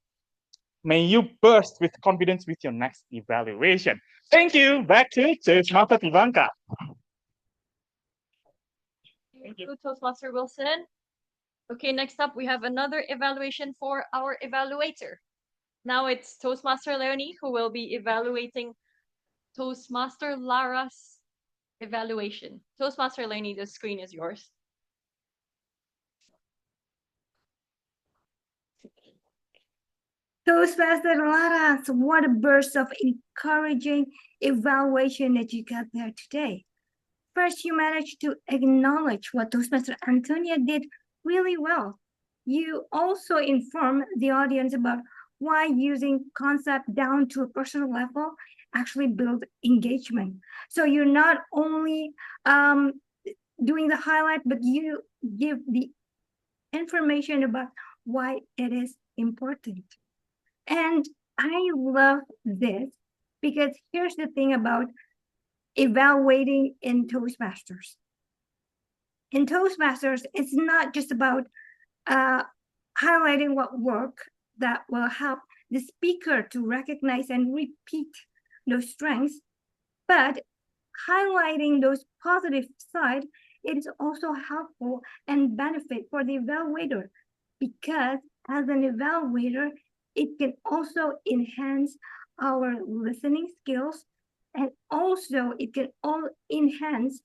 may you burst with confidence with your next evaluation. Thank you. Back to Toastmaster Ivanka. Thank you, Toastmaster Wilson. Okay, next up, we have another evaluation for our evaluator. Now it's Toastmaster Leonie who will be evaluating Toastmaster Lara's evaluation. Toastmaster Leonie, the screen is yours. Toastmaster Lara, what a burst of encouraging evaluation that you got there today. First, you managed to acknowledge what Toastmaster Antonia did really well. You also inform the audience about why using concept down to a personal level actually builds engagement. So you're not only doing the highlight, but you give the information about why it is important. And I love this because here's the thing about evaluating in Toastmasters. In Toastmasters, it's not just about highlighting what work that will help the speaker to recognize and repeat those strengths, but highlighting those positive side, it is also helpful and benefit for the evaluator, because as an evaluator, it can also enhance our listening skills, and also it can all enhance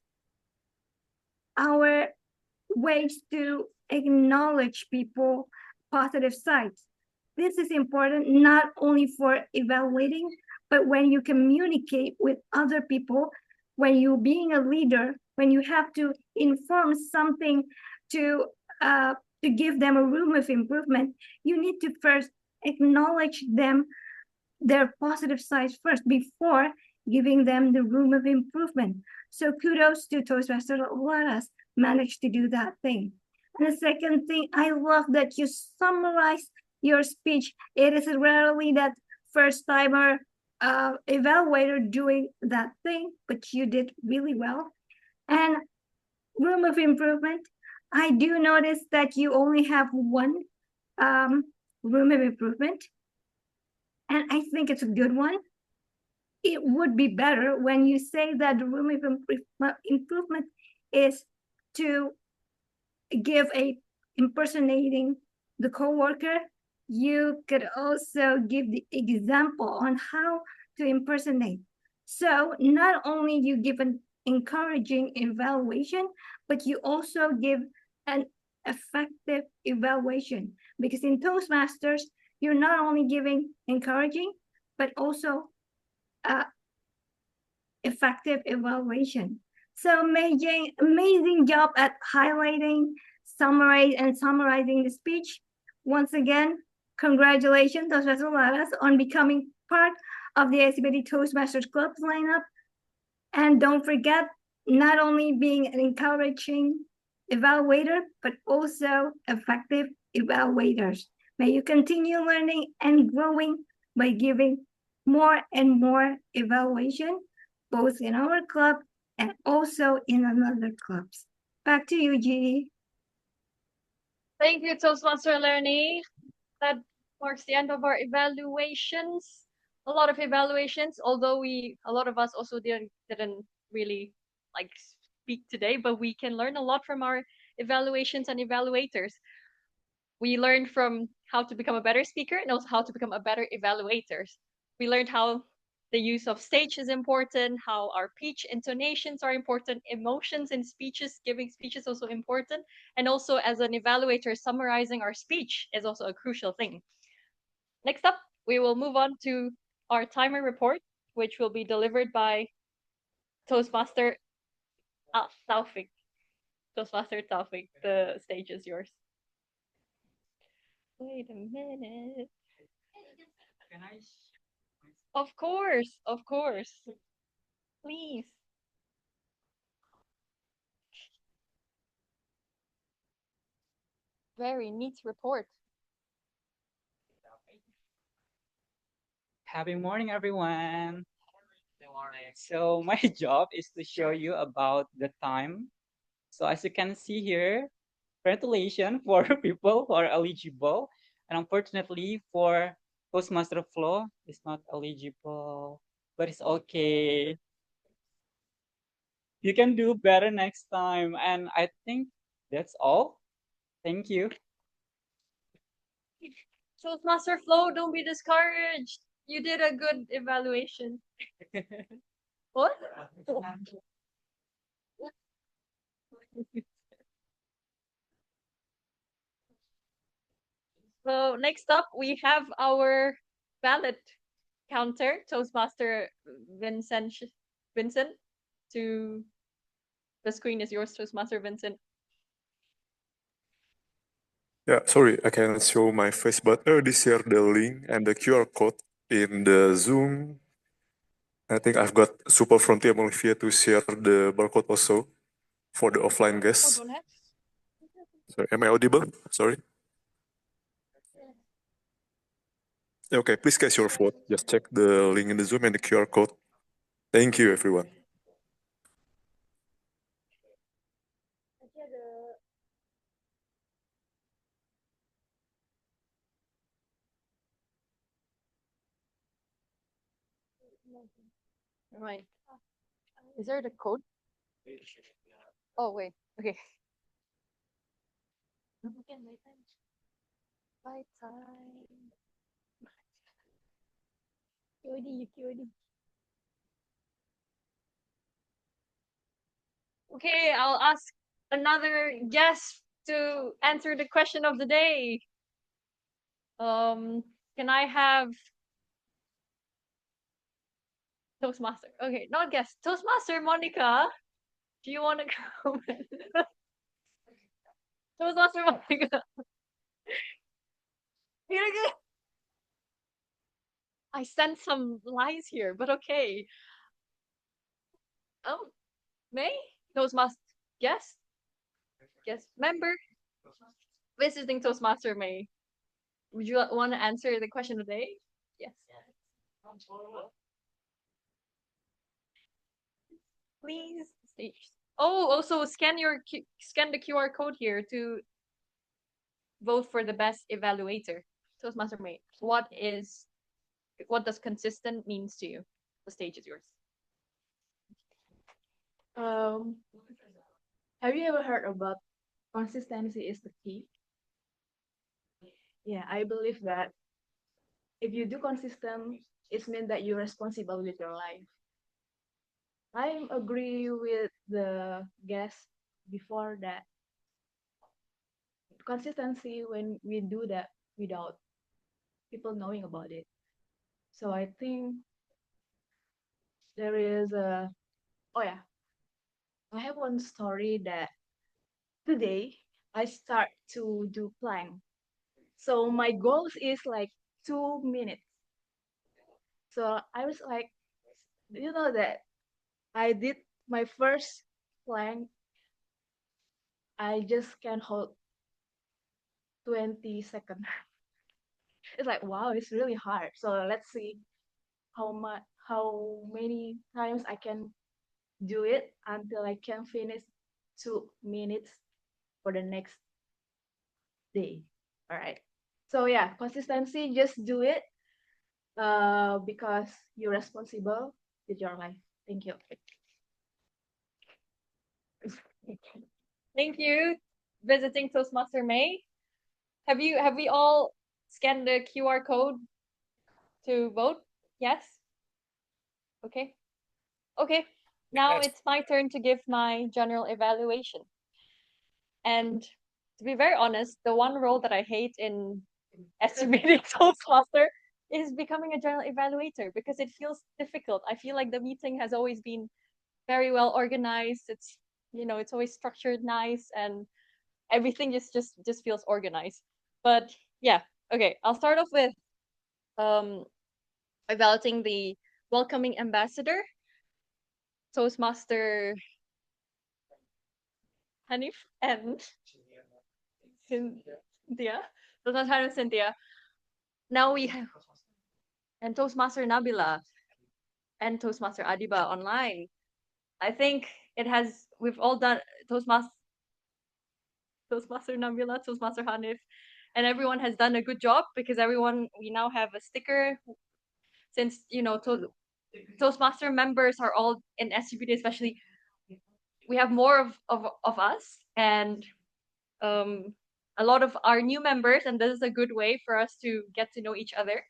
our ways to acknowledge people positive sides. This is important not only for evaluating, but when you communicate with other people, when you being a leader, when you have to inform something to give them a room of improvement, you need to first acknowledge them, their positive sides first before giving them the room of improvement. So kudos to Toastmasters. Let us manage to do that thing. And the second thing, I love that you summarize your speech. It is rarely that first timer evaluator doing that thing, but you did really well. And room of improvement, I do notice that you only have one room of improvement, and I think it's a good one. It would be better when you say that the room of improvement is to give a impersonating the coworker. You could also give the example on how to impersonate. So not only you give an encouraging evaluation, but you also give an effective evaluation, because in Toastmasters, you're not only giving encouraging, but also effective evaluation. So amazing job at highlighting, summarizing the speech. Once again, congratulations, Toastmasters Laras, on becoming part of the SBD Toastmasters Club's lineup. And don't forget, not only being an encouraging evaluator, but also effective evaluators. May you continue learning and growing by giving more and more evaluation, both in our club and also in another clubs. Back to you, G. Thank you, Toastmaster Lerny. That marks the end of our evaluations. A lot of evaluations, although a lot of us also didn't really like speak today, but we can learn a lot from our evaluations and evaluators. We learned from how to become a better speaker and also how to become a better evaluators. We learned how the use of stage is important, how our pitch intonations are important, emotions in speeches, giving speech is also important, and also as an evaluator, summarizing our speech is also a crucial thing. Next up, we will move on to our timer report, which will be delivered by Toastmaster Taufiq. Toastmaster Taufiq, the stage is yours. Wait a minute. Can I? Of course. Please. Very neat report. Happy morning, everyone. So my job is to show you about the time. So as you can see here, congratulations for people who are eligible. And unfortunately for Toastmaster Flow, it's not eligible, but it's okay. You can do better next time. And I think that's all. Thank you. Toastmaster Flo, don't be discouraged. You did a good evaluation. What? So next up, we have our ballot counter, Toastmaster Vincent. To the screen is yours, Toastmaster Vincent. Yeah, sorry, I can show my face, but I already shared the link and the QR code in the Zoom. I think I've got support from Team Olivia to share the barcode also for the offline guests. Sorry, am I audible? Sorry. Okay, please cast your vote. Just check the link in the Zoom and the QR code. Thank you, everyone. Right. Is there the code? Oh, wait. Okay. Bye time. QOD, QOD. Okay, I'll ask another guest to answer the question of the day. Can I have Toastmaster? Okay, not guest. Toastmaster Monica, do you want to comment? Toastmaster Monica. Here again. I sense some lies here, but okay. May? Toastmaster guest? Guest member? Visiting Toastmaster May. Would you want to answer the question of the day? Yes. Please. Stage. Oh, also scan the QR code here to vote for the best evaluator. Toastmaster May. What does consistent means to you? The stage is yours. Have you ever heard about consistency is the key? Yeah, I believe that if you do consistent, it means that you're responsible with your life. I agree with the guest before that consistency when we do that without people knowing about it. So I think there is a, oh yeah, I have one story that today I start to do plank. So my goals is like 2 minutes. So I was like, do you know that I did my first plank? I just can hold 20 seconds. It's like, wow, it's really hard. So let's see how many times I can do it until I can finish 2 minutes for the next day. All right. So yeah, consistency, just do it because you're responsible with your life. Thank you. Thank you. Visiting Toastmaster May. Have we all scanned the QR code to vote? Yes? Okay. Okay. Now it's my turn to give my general evaluation. And to be very honest, the one role that I hate in estimating Toastmaster is becoming a general evaluator because it feels difficult. I feel like the meeting has always been very well organized. It's it's always structured nice and everything just feels organized. But yeah, okay, I'll start off with evaluating the welcoming ambassador, Toastmaster Hanif and Cintya. Toastmaster Hanif and Cintya. Now we have and Toastmaster Nabila and Toastmaster Adibah online. I think we've all done Toastmaster Nabila, Toastmaster Hanif, and everyone has done a good job because we now have a sticker since Toastmaster members are all in SUPD, especially we have more of us and a lot of our new members, and this is a good way for us to get to know each other.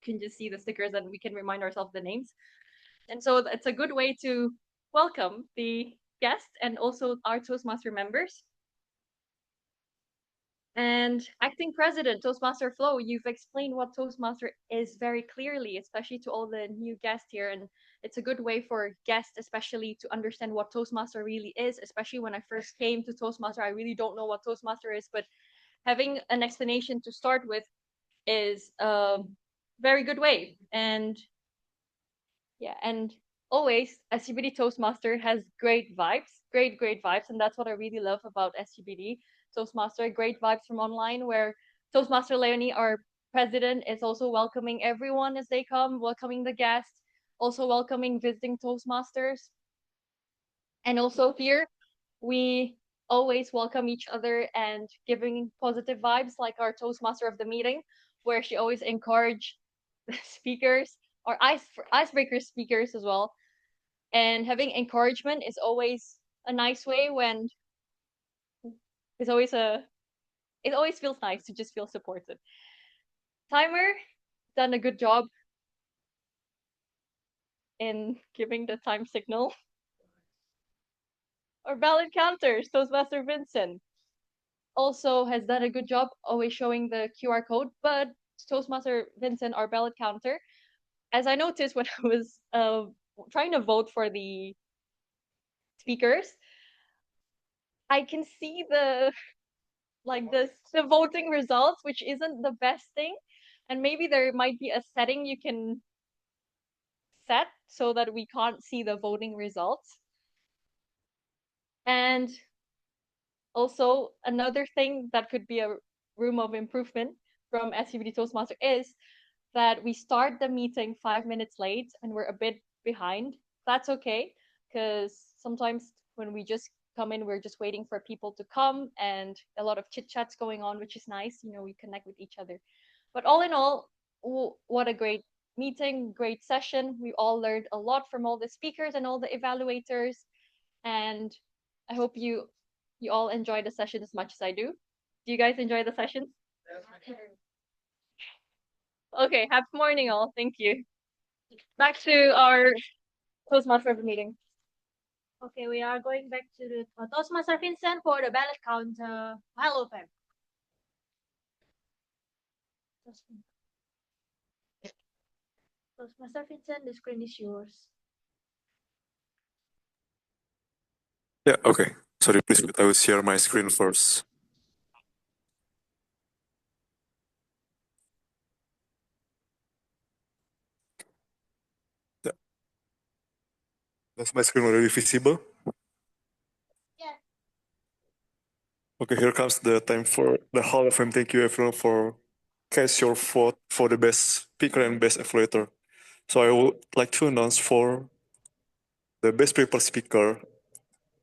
You can just see the stickers and we can remind ourselves the names. And so it's a good way to welcome the guests and also our Toastmaster members. And acting president, Toastmaster Flo, you've explained what Toastmaster is very clearly, especially to all the new guests here. And it's a good way for guests, especially, to understand what Toastmaster really is. Especially when I first came to Toastmaster, I really don't know what Toastmaster is, but having an explanation to start with is a very good way. And yeah, and always SUBD Toastmaster has great vibes, great vibes, and that's what I really love about SUBD Toastmaster. Great vibes from online, where Toastmaster Leonie, our president, is also welcoming everyone as they come, welcoming the guests, also welcoming visiting Toastmasters. And also here, we always welcome each other and giving positive vibes, like our Toastmaster of the meeting, where she always encouraged the speakers or icebreaker speakers as well. And having encouragement is always a nice way when it's always it always feels nice to just feel supported. Timer done a good job in giving the time signal. Our ballot counters, Toastmaster Vincent, also has done a good job always showing the QR code, but Toastmaster Vincent, our ballot counter, as I noticed when I was trying to vote for the speakers, I can see the the voting results, which isn't the best thing. And maybe there might be a setting you can set so that we can't see the voting results. And also another thing that could be a room of improvement from SUBD Toastmaster is that we start the meeting 5 minutes late and we're a bit behind. That's okay, because sometimes when we just come in, we're just waiting for people to come and a lot of chit chats going on, which is nice. You know, we connect with each other. But all in all, what a great meeting, great session. We all learned a lot from all the speakers and all the evaluators. And I hope you all enjoy the session as much as I do. Do you guys enjoy the sessions? Okay, happy morning all. Thank you. Back to our Toastmaster meeting. Okay, we are going back to the Toastmaster Vincent for the ballot counter. Hello, Pam. Toastmaster Vincent, the screen is yours. Yeah, okay. Sorry, please, I will share my screen first. Yeah. Is my screen already visible? Yeah. Okay, here comes the time for the Hall of Fame. Thank you everyone for cast your vote for the best speaker and best evaluator. So I would like to announce for the best paper speaker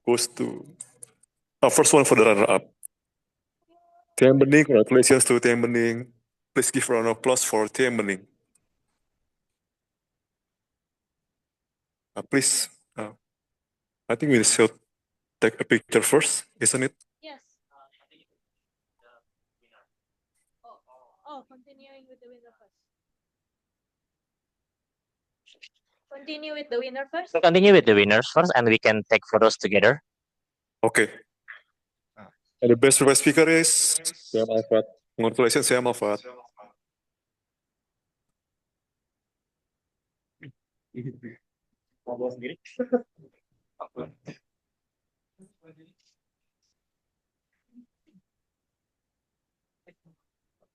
goes to first one for the runner-up. Tian Bening, congratulations to Tian Bening. Please give a round of applause for Tian Bening. Please, I think we should take a picture first, isn't it? Yes. Oh, continuing with the winner first. Continue with the winner first. So continue with the winners first, and we can take photos together. Okay. And the best paper speaker is Fath. Congratulations, Fath.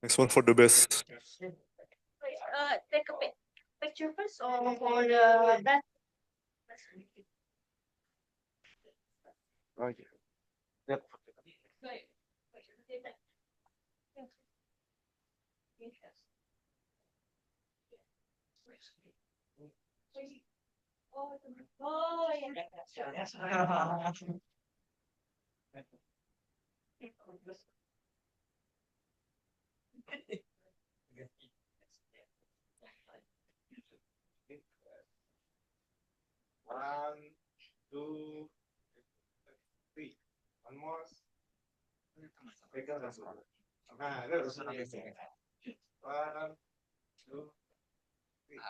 Next one for the best. Wait, take a picture first or for the best? Okay. Yep. Oh, yes. One, two, three. One more. One, two, three.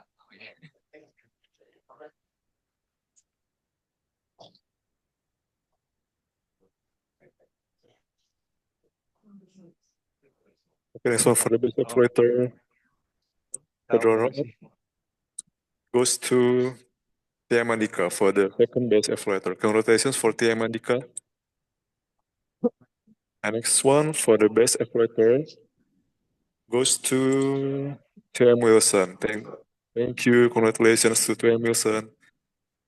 Okay, next one for the best evaluator. The runner-up goes to Andhyka for the second best evaluator. Congratulations for Andhyka. And next one for the best evaluator goes to Wilson. Thank you. Congratulations to Wilson.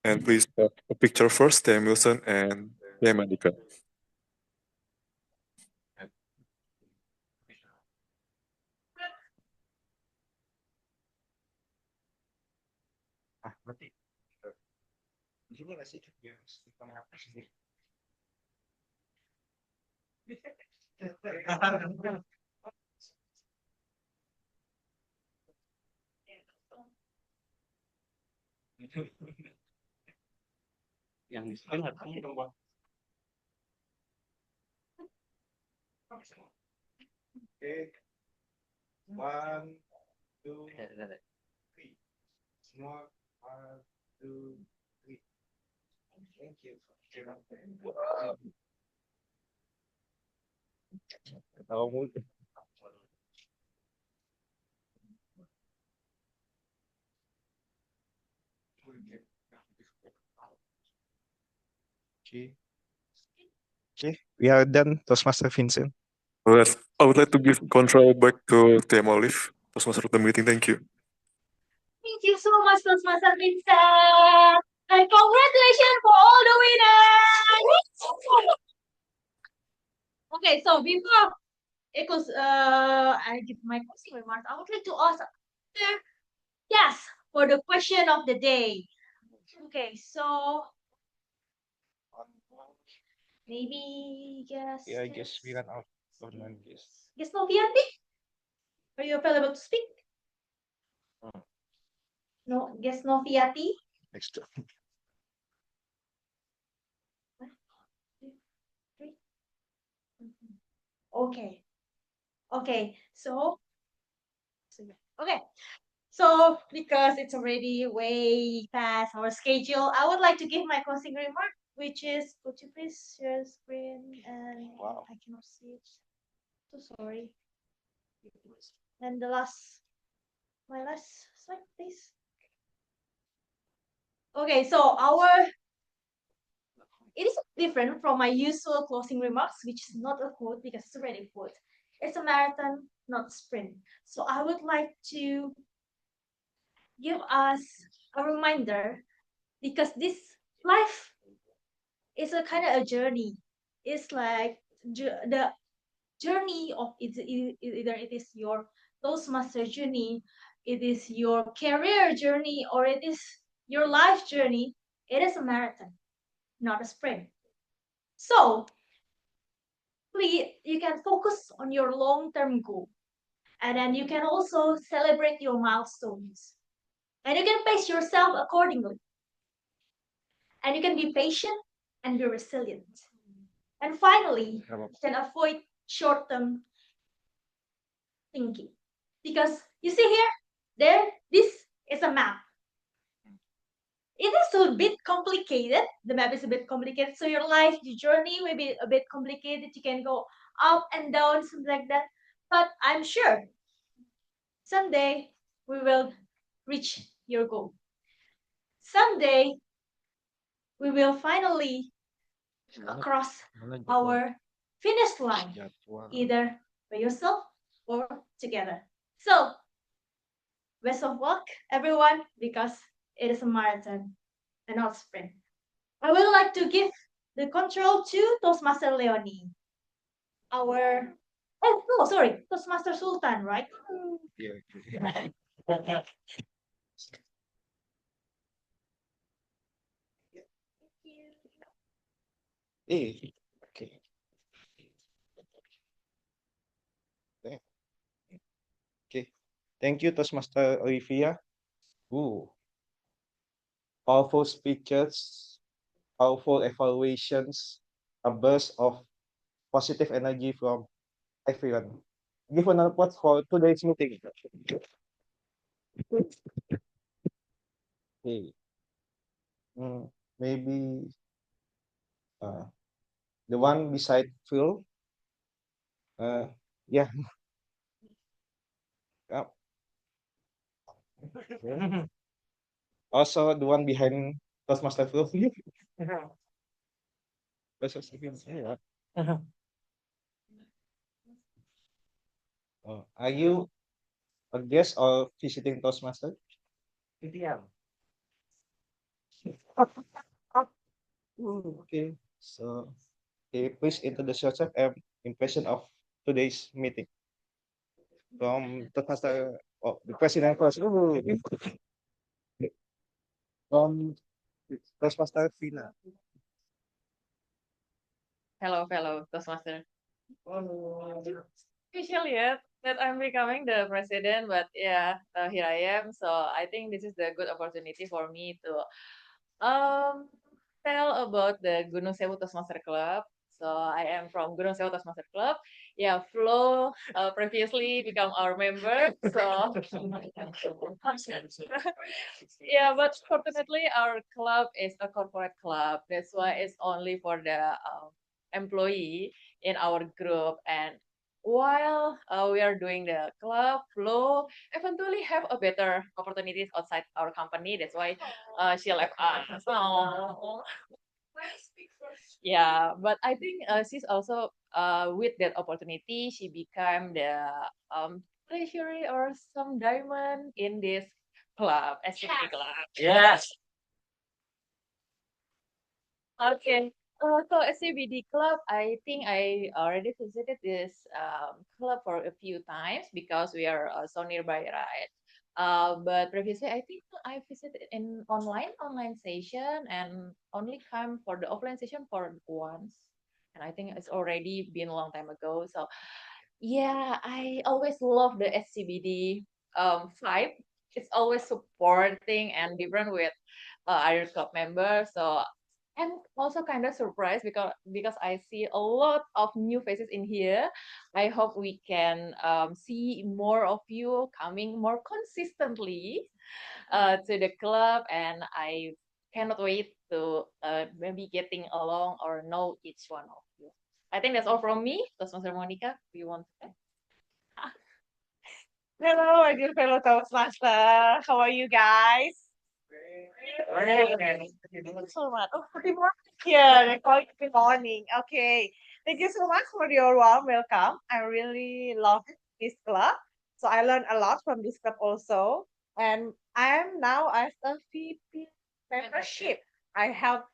And please have a picture first, Wilson and Andhyka. Berarti di sini nggak sih biar kita apa sih? Yang dengar kamu dong, Bang. Okay. 1, 2, 3. Small. 1, 2, 3. Thank you. Ketawa mulu. Okay. Okay, we are done, Toastmaster Vincent. I would like to give control back to TM Olive, Toastmaster of the meeting. Thank you. Thank you so much, Toastmaster Vincent. And congratulations for all the winners. Okay, so before I give my closing remarks, I would like to ask yes for the question of the day. Okay, so maybe Yeah, I guess we ran out of non-guess. Guess Noviati? Are you available to speak? No, guess Noviati? Next. Okay. Okay, so okay. So because it's already way past our schedule, I would like to give my closing remark, which is could you please share the screen and I cannot see it. So sorry. And my last slide, please. Okay, so it is different from my usual closing remarks, which is not a quote because it's already a quote. It's a marathon, not sprint. So I would like to give us a reminder because this life is a kind of a journey. It's like the journey of either it is your Toastmaster journey, it is your career journey, or it is your life journey. It is a marathon, not a sprint. So please, you can focus on your long-term goal, and then you can also celebrate your milestones, and you can pace yourself accordingly, and you can be patient and be resilient. And finally, you can avoid short-term thinking. Because you see here, this is a map. It is a bit complicated. The map is a bit complicated. So your life, your journey will be a bit complicated. You can go up and down, something like that. But I'm sure someday we will reach your goal. Someday we will finally cross our finish line, either by yourself or together. So, best of luck, everyone, because it is a marathon and not a sprint. I would like to give the control to Toastmaster Leonie. Toastmaster Sulthan, right? Yeah. Okay. Okay. Thank you, Toastmaster Olivia. Ooh. Powerful speeches, powerful evaluations, a burst of positive energy from everyone. Give an applause for today's meeting. Okay. Maybe the one beside Phil. Yeah. Also, the one behind Toastmaster Phil. Yeah. Are you a guest or visiting Toastmaster? Okay. So, please introduce yourself and impression of today's meeting. From Toastmaster, the president first. From Toastmaster Fina. Hello, fellow Toastmaster. Official yet? that I'm becoming the president, but yeah, here I am. So I think this is the good opportunity for me to tell about the Gunung Sewu Toastmaster Club. So I am from Gunung Sewu Toastmaster Club. Yeah, Flo previously become our member. So yeah, but fortunately our club is a corporate club. That's why it's only for the employee in our group. And while we are doing the club flow, eventually have a better opportunities outside our company. That's why she left us. Oh. Yeah, but I think she's also with that opportunity, she became the treasury or some diamond in this club, SCP club. Yes. Okay. So SCBD club, I think I already visited this club for a few times because we are so nearby, right? But previously, I think I visited in online session and only come for the offline session for once. And I think it's already been a long time ago. So yeah, I always love the SCBD vibe. It's always supporting and different with other club members. So and also kind of surprised because I see a lot of new faces in here. I hope we can see more of you coming more consistently to the club, and I cannot wait to maybe getting along or know each one of you. I think that's all from me. Toastmaster Monica, do you want to say? Hello, my dear fellow Toastmaster. How are you guys? So much. Oh, good morning. Yeah, they call it good morning. Okay. Thank you so much for your warm welcome. I really love this club. So I learned a lot from this club also. And I am now as a VP membership. I help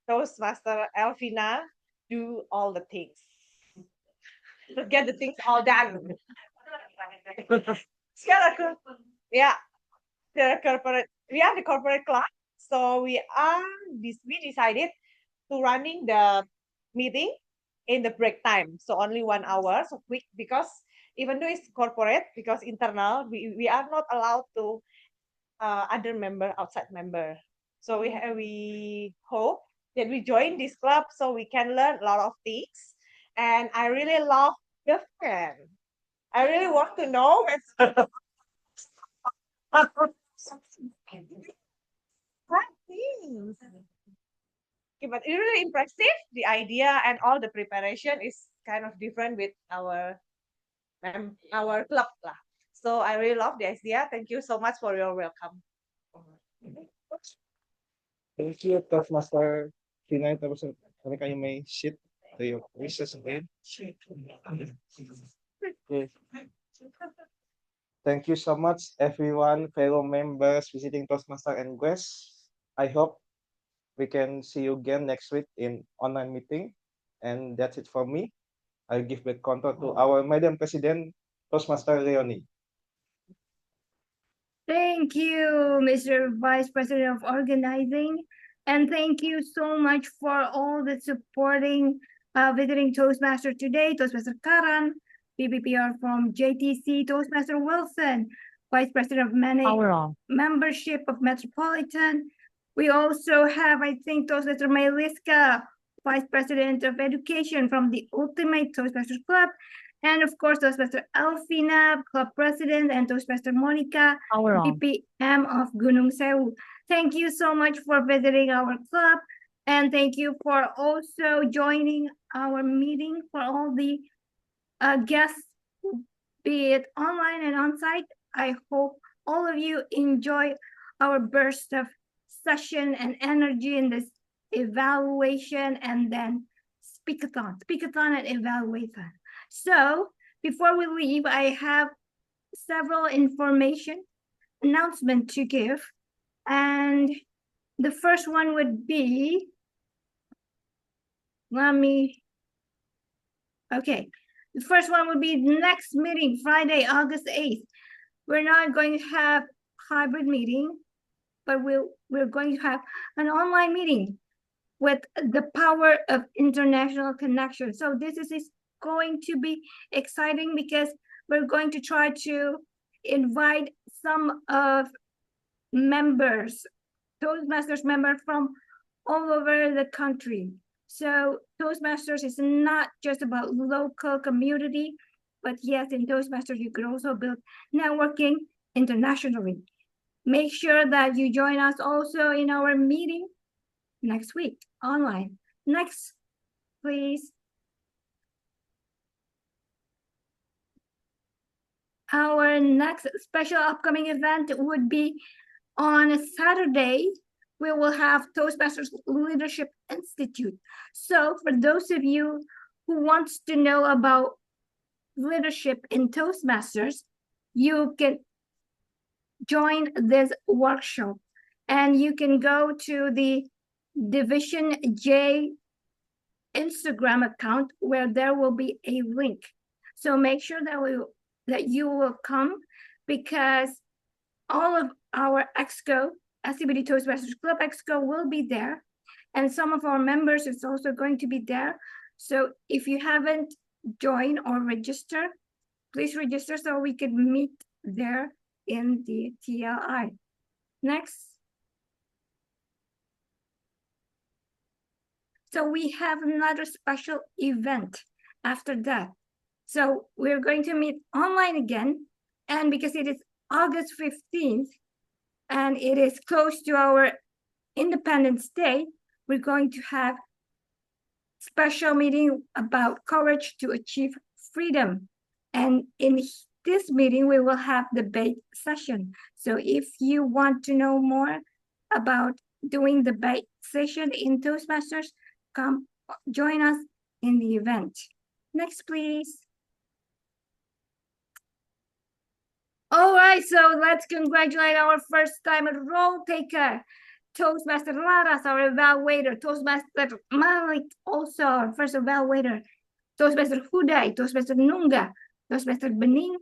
Toastmaster Elvina do all the things. To get the things all done. Yeah, the corporate. We are the corporate club, so we decided to running the meeting in the break time, so only 1 hour, so quick because even though it's corporate, because internal, we are not allowed to other member outside member. So we hope that we join this club so we can learn a lot of things, and I really love the fan. I really want to know. Things. Okay, but it's really impressive. The idea and all the preparation is kind of different with our club lah. So I really love the idea. Thank you so much for your welcome. Thank you, Toastmaster Tina. Monica, you may sit to your wishes again. Okay. Thank you so much, everyone, fellow members visiting Toastmaster and guests. I hope we can see you again next week in online meeting. And that's it for me. I'll give back control to our Madam President, Toastmaster Leonie. Thank you, Mr. Vice President of Organizing. And thank you so much for all the supporting visiting Toastmaster today, Toastmaster Karan, PPPR from JTC, Toastmaster Wilson, Vice President of Membership of Metropolitan. We also have, I think, Toastmaster Mayliska, Vice President of Education from the Ultimate Toastmasters Club. And of course, Toastmaster Alfina, Club President, and Toastmaster Monica, PPM of Gunung Sewu. Thank you so much for visiting our club. And thank you for also joining our meeting for all the guests, be it online and on-site. I hope all of you enjoy our burst of session and energy in this evaluation and then Speakathon and Evaluathon. So before we leave, I have several information announcement to give. And the first one would be, the first one would be next meeting, Friday, August 8th. We're not going to have hybrid meeting, but we're going to have an online meeting with the power of international connection. So this is going to be exciting because we're going to try to invite some of members, Toastmasters members from all over the country. So Toastmasters is not just about local community, but yes, in Toastmasters, you could also build networking internationally. Make sure that you join us also in our meeting next week online. Next, please. Our next special upcoming event would be on Saturday. We will have Toastmasters Leadership Institute. So for those of you who wants to know about leadership in Toastmasters, you can join this workshop and you can go to the Division J Instagram account where there will be a link. So make sure that you will come, because all of our Exco, SCBD Toastmasters Club Exco will be there, and some of our members is also going to be there. So if you haven't joined or registered, please register so we can meet there in the TLI. Next. So we have another special event after that. So we're going to meet online again, and because it is August 15th, and it is close to our Independence Day, we're going to have special meeting about courage to achieve freedom. And in this meeting, we will have debate session. So if you want to know more about doing debate session in Toastmasters, come join us in the event. Next, please. All right, so let's congratulate our first time role taker, Toastmaster Laras, our evaluator, Toastmaster Malik, also our first evaluator, Toastmaster Huday, Toastmaster Nungga, Toastmaster Bening,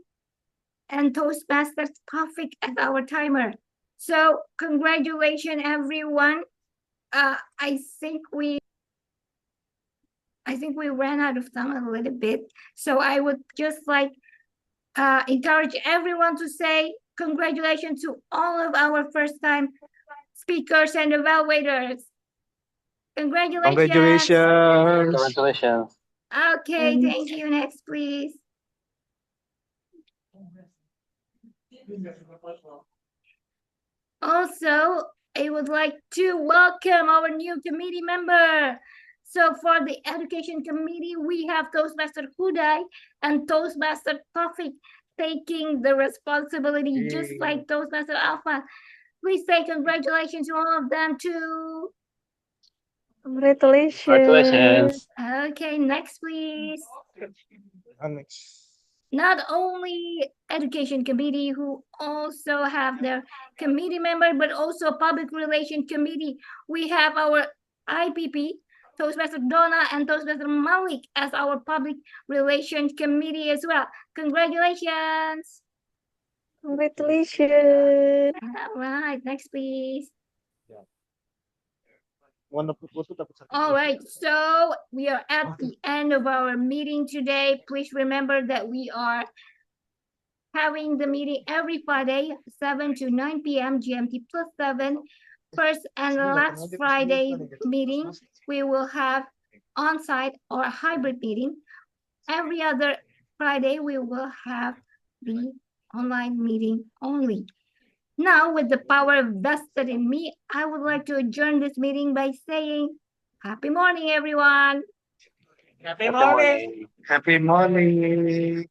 and Toastmaster Taufiq as our timer. So congratulations, everyone. I think we ran out of time a little bit. So I would just like encourage everyone to say congratulations to all of our first time speakers and evaluators. Congratulations. Congratulations. Congratulations. Okay, thank you. Next, please. Also, I would like to welcome our new committee member. So for the education committee, we have Toastmaster Huday and Toastmaster Taufiq taking the responsibility, just like Toastmaster Alpha. Please say congratulations to all of them too. Congratulations. Congratulations. Okay, next please. Next. Not only education committee who also have their committee member, but also public relation committee. We have our IPP, Toastmaster Donna and Toastmaster Malik as our public relations committee as well. Congratulations. Congratulations. All right, next please. All right, so we are at the end of our meeting today. Please remember that we are having the meeting every Friday, 7 to 9 p.m. GMT +7. First and last Friday meeting, we will have on-site or hybrid meeting. Every other Friday, we will have the online meeting only. Now, with the power vested in me, I would like to adjourn this meeting by saying, happy morning, everyone. Happy morning. Happy morning.